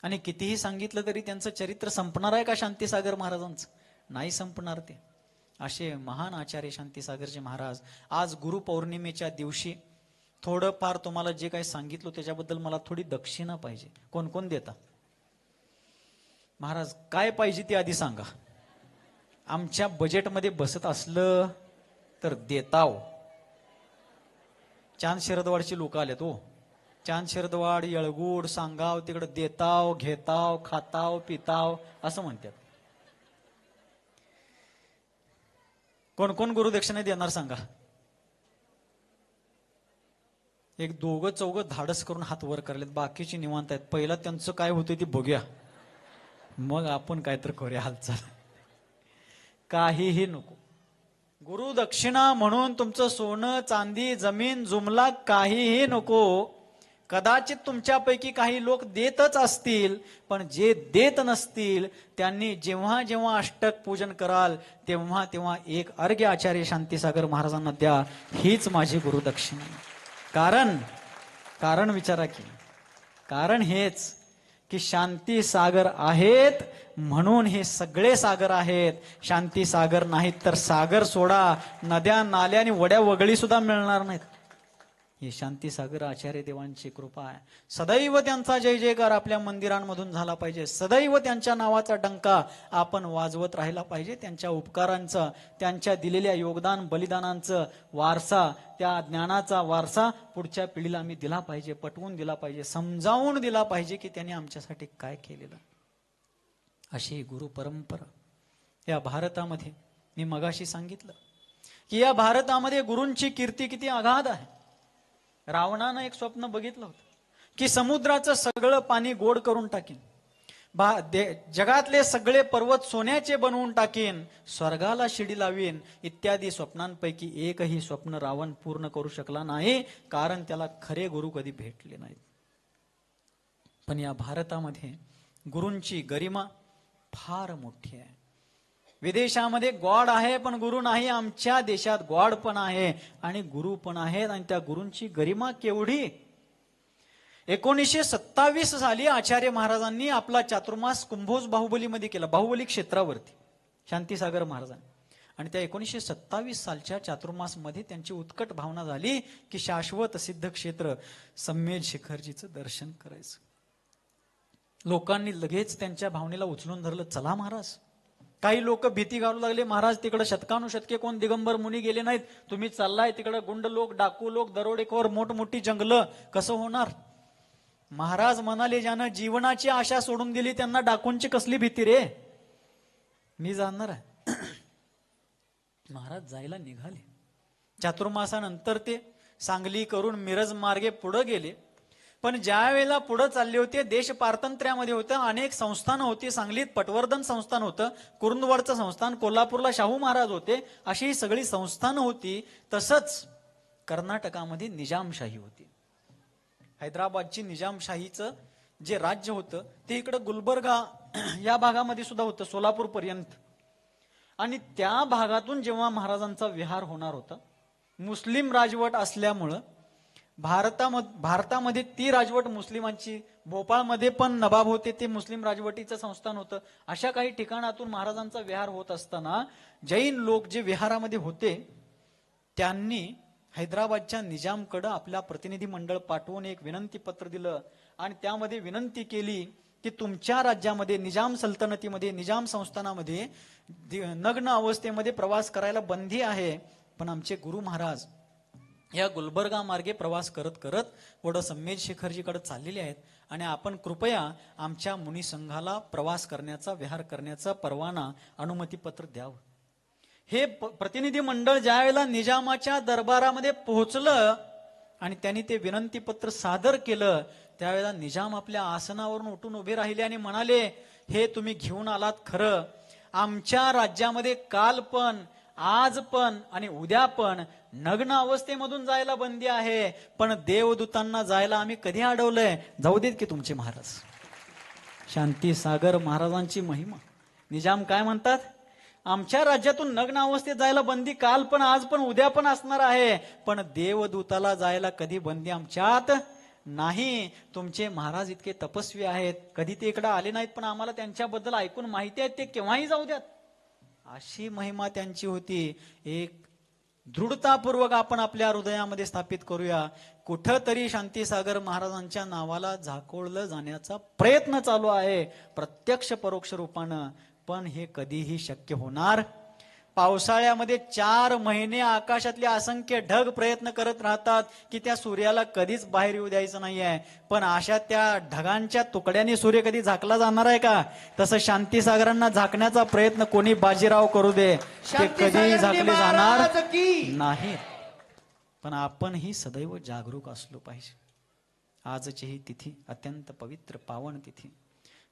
आणि कितीही सांगितलं तरी त्यांचं चरित्र संपणार आहे का शांतीसागर महाराजांचं? नाही संपणार ते. असे महान आचार्य शांतीसागरचे महाराज आज गुरुपौर्णिमेच्या दिवशी थोडंफार तुम्हाला जे काही सांगितलं त्याच्याबद्दल मला थोडी दक्षिणा पाहिजे. कोण कोण देता? महाराज काय पाहिजे ते आधी सांगा. आमच्या बजेटमध्ये बसत असलं तर देताव. चांद शरदवाडची लोक आलेत हो. चांद शरदवाड, येळगुड, सांगाव तिकडे देताव, घेताव, खाताव, पिताव असं म्हणतात. कोण कोण गुरुदक्षिणा देणार सांगा. एक दोघं चौघं धाडस करून हात वर करलेत, बाकीची निवांत आहेत. पहिला त्यांचं काय होतं ते बघूया, मग आपण काय तर करूया हालचाल. काहीही नको. गुरुदक्षिणा म्हणून तुमचं सोनं चांदी जमीन जुमला काहीही नको. कदाचित तुमच्यापैकी काही लोक देतच असतील, पण जे देत नसतील त्यांनी जेव्हा जेव्हा अष्टक पूजन कराल तेव्हा तेव्हा एक अर्घ्य आचार्य शांतीसागर महाराजांना द्या. हीच माझी गुरुदक्षिणा. कारण विचारा की, कारण हेच की शांती सागर आहेत म्हणून हे सगळे सागर आहेत. शांती सागर नाहीत तर सागर सोडा, नद्या नाल्या आणि वड्या वगळी सुद्धा मिळणार नाहीत. ही शांती सागर आचार्य देवांची कृपा आहे. सदैव त्यांचा जय जयकार आपल्या मंदिरांमधून झाला पाहिजे. सदैव त्यांच्या नावाचा डंका आपण वाजवत राहिला पाहिजे. त्यांच्या उपकारांचा, त्यांच्या दिलेल्या योगदान बलिदानांचं वारसा, त्या ज्ञानाचा वारसा पुढच्या पिढीला आम्ही दिला पाहिजे, पटवून दिला पाहिजे, समजावून दिला पाहिजे की त्यांनी आमच्यासाठी काय केलेलं. अशी गुरु परंपरा या भारतामध्ये, मी मगाशी सांगितलं की या भारतामध्ये गुरूंची कीर्ती किती अगाध आहे. रावणानं एक स्वप्न बघितलं होतं की समुद्राचं सगळं पाणी गोड करून टाकीन, जगातले सगळे पर्वत सोन्याचे बनवून टाकीन, स्वर्गाला शिडी लावीन, इत्यादी स्वप्नांपैकी एकही स्वप्न रावण पूर्ण करू शकला नाही, कारण त्याला खरे गुरु कधी भेटले नाहीत. पण या भारतामध्ये गुरूंची गरिमा फार मोठी आहे. विदेशामध्ये गॉड आहे पण गुरु नाही. आमच्या देशात गॉड पण आहे आणि गुरु पण आहेत, आणि त्या गुरूंची गरिमा केवढी. 1927 साली आचार्य महाराजांनी आपला चातुर्मास कुंभोज बाहुबलीमध्ये केला, बाहुबली क्षेत्रावरती शांतीसागर महाराजांनी. आणि त्या 1927 सालच्या चातुर्मास मध्ये त्यांची उत्कट भावना झाली की शाश्वत सिद्ध क्षेत्र सम्मेद शिखरजीचं दर्शन करायचं. लोकांनी लगेच त्यांच्या भावनेला उचलून धरलं, चला महाराज. काही लोक भीती घालू लागले, महाराज तिकडे शतकानुशतके कोण दिगंबर मुनी गेले नाहीत, तुम्ही चाललाय तिकडे गुंड लोक, डाकू लोक, दरोडेखोर, मोठमोठी जंगलं, कसं होणार. महाराज म्हणाले, ज्यानं जीवनाची आशा सोडून दिली त्यांना डाकूंची कसली भीती रे, मी जाणार आहे. महाराज जायला निघाले. चातुर्मासानंतर ते सांगली करून मिरज मार्गे पुढे गेले. पण ज्या वेळेला पुढे चालले होते, देश पारतंत्र्यामध्ये होतं, अनेक संस्थानं होती. सांगलीत पटवर्धन संस्थान होतं, कुरुंदवाडचं संस्थान, कोल्हापूरला शाहू महाराज होते, अशी सगळी संस्थानं होती. तसंच कर्नाटकामध्ये निजामशाही होती. हैदराबादची निजामशाहीचं जे राज्य होतं ते इकडं गुलबर्गा या भागामध्ये सुद्धा होतं, सोलापूर पर्यंत. आणि त्या भागातून जेव्हा महाराजांचा विहार होणार होता, मुस्लिम राजवट असल्यामुळं भारतामध्ये ती राजवट मुस्लिमांची, भोपाळमध्ये पण नवाब होते, ते मुस्लिम राजवटीचं संस्थान होतं. अशा काही ठिकाणातून महाराजांचा विहार होत असताना जैन लोक जे विहारामध्ये होते त्यांनी हैदराबादच्या निजामकडे आपला प्रतिनिधी मंडळ पाठवून एक विनंती पत्र दिलं आणि त्यामध्ये विनंती केली की तुमच्या राज्यामध्ये, निजाम सल्तनतीमध्ये, निजाम संस्थानामध्ये नग्न अवस्थेमध्ये प्रवास करायला बंदी आहे, पण आमचे गुरु महाराज या गुलबर्गा मार्गे प्रवास करत करत पुढे सम्मेद शिखरजीकडे चाललेले आहेत आणि आपण कृपया आमच्या मुनी संघाला प्रवास करण्याचा, विहार करण्याचा परवाना, अनुमती पत्र द्यावं. हे प्रतिनिधी मंडळ ज्या वेळेला निजामाच्या दरबारामध्ये पोहोचलं आणि त्यांनी ते विनंती पत्र सादर केलं, त्यावेळेला निजाम आपल्या आसनावरून उठून उभे राहिले आणि म्हणाले, हे तुम्ही घेऊन आलात खरं, आमच्या राज्यामध्ये काल पण आज पण आणि उद्या पण नग्न अवस्थेमधून जायला बंदी आहे, पण देवदूतांना जायला आम्ही कधी अडवलंय? जाऊ देत की तुमचे महाराज. शांतीसागर महाराजांची महिमा. निजाम काय म्हणतात? आमच्या राज्यातून नग्न अवस्थेत जायला बंदी काल पण आज पण उद्या पण असणार आहे, पण देवदूताला जायला कधी बंदी आमच्यात नाही. तुमचे महाराज इतके तपस्वी आहेत, कधी ते इकडे आले नाहीत, पण आम्हाला त्यांच्याबद्दल ऐकून माहिती आहे, ते केव्हाही जाऊ द्यात. अशी महिमा त्यांची होती. एक दृढतापूर्वक आपण आपल्या हृदयामध्ये स्थापित करूया. कुठंतरी शांतीसागर महाराजांच्या नावाला झाकोळलं जाण्याचा प्रयत्न चालू आहे, प्रत्यक्ष परोक्ष रूपानं, पण हे कधीही शक्य होणार. पावसाळ्यामध्ये 4 महिने आकाशातले असंख्य ढग प्रयत्न करत राहतात की त्या सूर्याला कधीच बाहेर येऊ द्यायचं नाहीये, पण अशा त्या ढगांच्या तुकड्याने सूर्य कधी झाकला जाणार आहे का? तसं शांतीसागरांना झाकण्याचा प्रयत्न कोणी बाजीराव करू दे, ते कधी झाकले जाणार नाही. पण आपणही सदैव जागरूक असलो पाहिजे. आजची ही तिथी अत्यंत पवित्र पावन तिथी.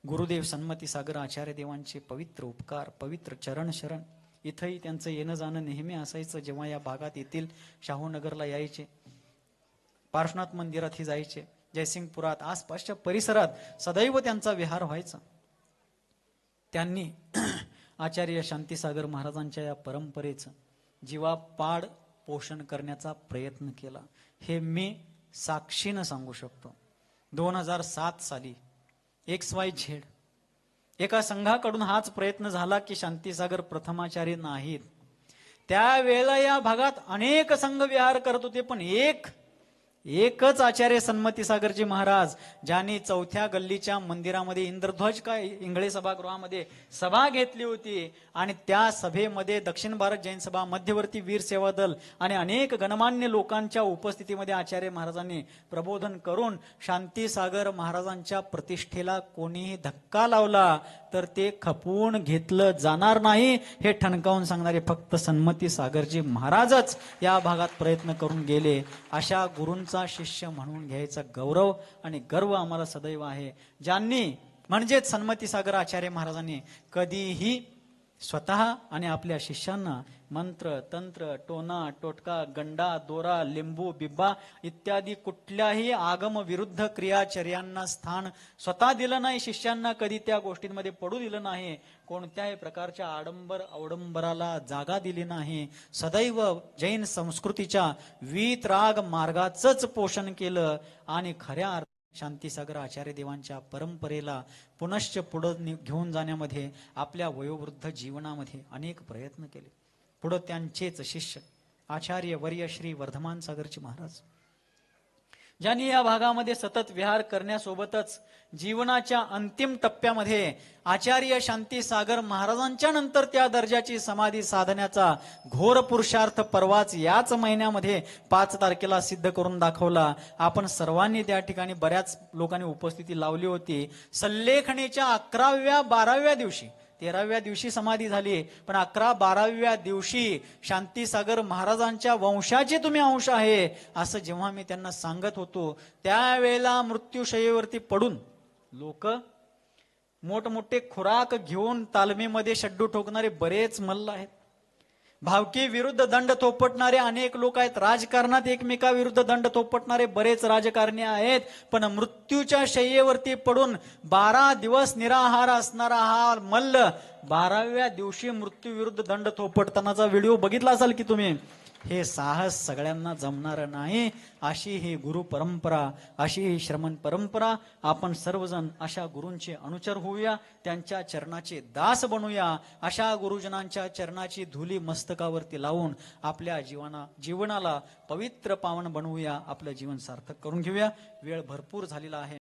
गुरुदेव सन्मतीसागर आचार्य देवांचे पवित्र उपकार, पवित्र चरण शरण. इथंही त्यांचं येणं जाणं नेहमी असायचं. जेव्हा या भागात येतील, शाहूनगरला यायचे, पार्श्वनाथ मंदिरातही जायचे, जयसिंगपुरात आसपासच्या परिसरात सदैव त्यांचा विहार व्हायचा. त्यांनी आचार्य शांतीसागर महाराजांच्या या परंपरेचं जीवापाड पोषण करण्याचा प्रयत्न केला. हे मी साक्षीनं सांगू शकतो. 2007 साली XYZ एका संघाकडून हाच प्रयत्न झाला की शांतीसागर प्रथमाचार्य नाहीत. त्यावेळेला या भागात अनेक संघ विहार करत होते, पण एकच आचार्य सन्मतीसागरजी महाराज, ज्यांनी 4थ्या गल्लीच्या मंदिरामध्ये इंद्रध्वज काय इंगळे सभागृहामध्ये सभा घेतली होती, आणि त्या सभेमध्ये दक्षिण भारत जैन सभा, मध्यवर्ती वीर सेवा दल आणि अनेक गणमान्य लोकांच्या उपस्थितीमध्ये आचार्य महाराजांनी प्रबोधन करून शांतीसागर महाराजांच्या प्रतिष्ठेला कोणीही धक्का लावला तर ते खपवून घेतलं जाणार नाही, हे ठणकावून सांगणारे फक्त सन्मतीसागरजी महाराजच या भागात प्रयत्न करून गेले. अशा गुरूंचा शिष्य म्हणून घ्यायचा गौरव आणि गर्व आम्हाला सदैव आहे, ज्यांनी म्हणजेच सन्मतीसागर आचार्य महाराजांनी कधीही स्वतः आणि आपल्या शिष्यांना मंत्र, तंत्र, टोना, टोटका, गंडा, दोरा, लिंबू, बिब्बा इत्यादी कुठल्याही आगम विरुद्ध क्रियाचर्यांना स्थान स्वतः दिलं नाही. शिष्यांना कधी त्या गोष्टींमध्ये पडू दिलं नाही. कोणत्याही प्रकारच्या आडंबर अवडंबराला जागा दिली नाही. सदैव जैन संस्कृतीच्या वीतराग मार्गाचंच पोषण केलं आणि खऱ्या शांतीसागर आचार्य देवांच्या परंपरेला पुनश्च पुढे घेऊन जाण्यामध्ये आपल्या वयोवृद्ध जीवनामध्ये अनेक प्रयत्न केले. पुढे त्यांचेच शिष्य आचार्य वर्य श्री वर्धमान सागरजी महाराज, ज्यांनी या भागामध्ये सतत विहार करण्यासोबतच जीवनाच्या अंतिम टप्प्यामध्ये आचार्य शांतीसागर महाराजांच्या नंतर त्या दर्जाची समाधी साधण्याचा घोर पुरुषार्थ परवाच याच महिन्यामध्ये 5 तारखेला सिद्ध करून दाखवला. आपण सर्वांनी त्या ठिकाणी बऱ्याच लोकांनी उपस्थिती लावली होती. सल्लेखणीच्या 11व्या 12व्या दिवशी, 13व्या दिवशी समाधी झाली, पण 11-12व्या दिवशी शांतीसागर महाराजांच्या वंशाचे तुम्ही अंश आहे असं जेव्हा मी त्यांना सांगत होतो, त्यावेळेला मृत्यूशय्येवरती पडून लोक मोठमोठे खुराक घेऊन तालमीमध्ये शड्डू ठोकणारे बरेच मल्ल आहेत. भावकी विरुद्ध दंड थोपटणारे अनेक लोक आहेत. राजकारणात एकमेकाविरुद्ध दंड थोपटणारे बरेच राजकारणी आहेत. पण मृत्यूच्या शय्येवरती पडून 12 दिवस निराहार असणारा हा मल्ल 12व्या दिवशी मृत्यू विरुद्ध दंड थोपटतानाचा व्हिडिओ बघितला असाल की तुम्ही. हे साहस सगळ्यांना जमणार नाही. अशी ही गुरु परंपरा, अशी ही श्रमण परंपरा. आपण सर्वजण अशा गुरूंचे अनुचर होऊया, त्यांच्या चरणाचे दास बनूया. अशा गुरुजनांच्या चरणाची धुली मस्तकावरती लावून आपल्या जीवनाला पवित्र पावन बनवूया, आपलं जीवन सार्थक करून घेऊया. वेळ भरपूर झालेला आहे.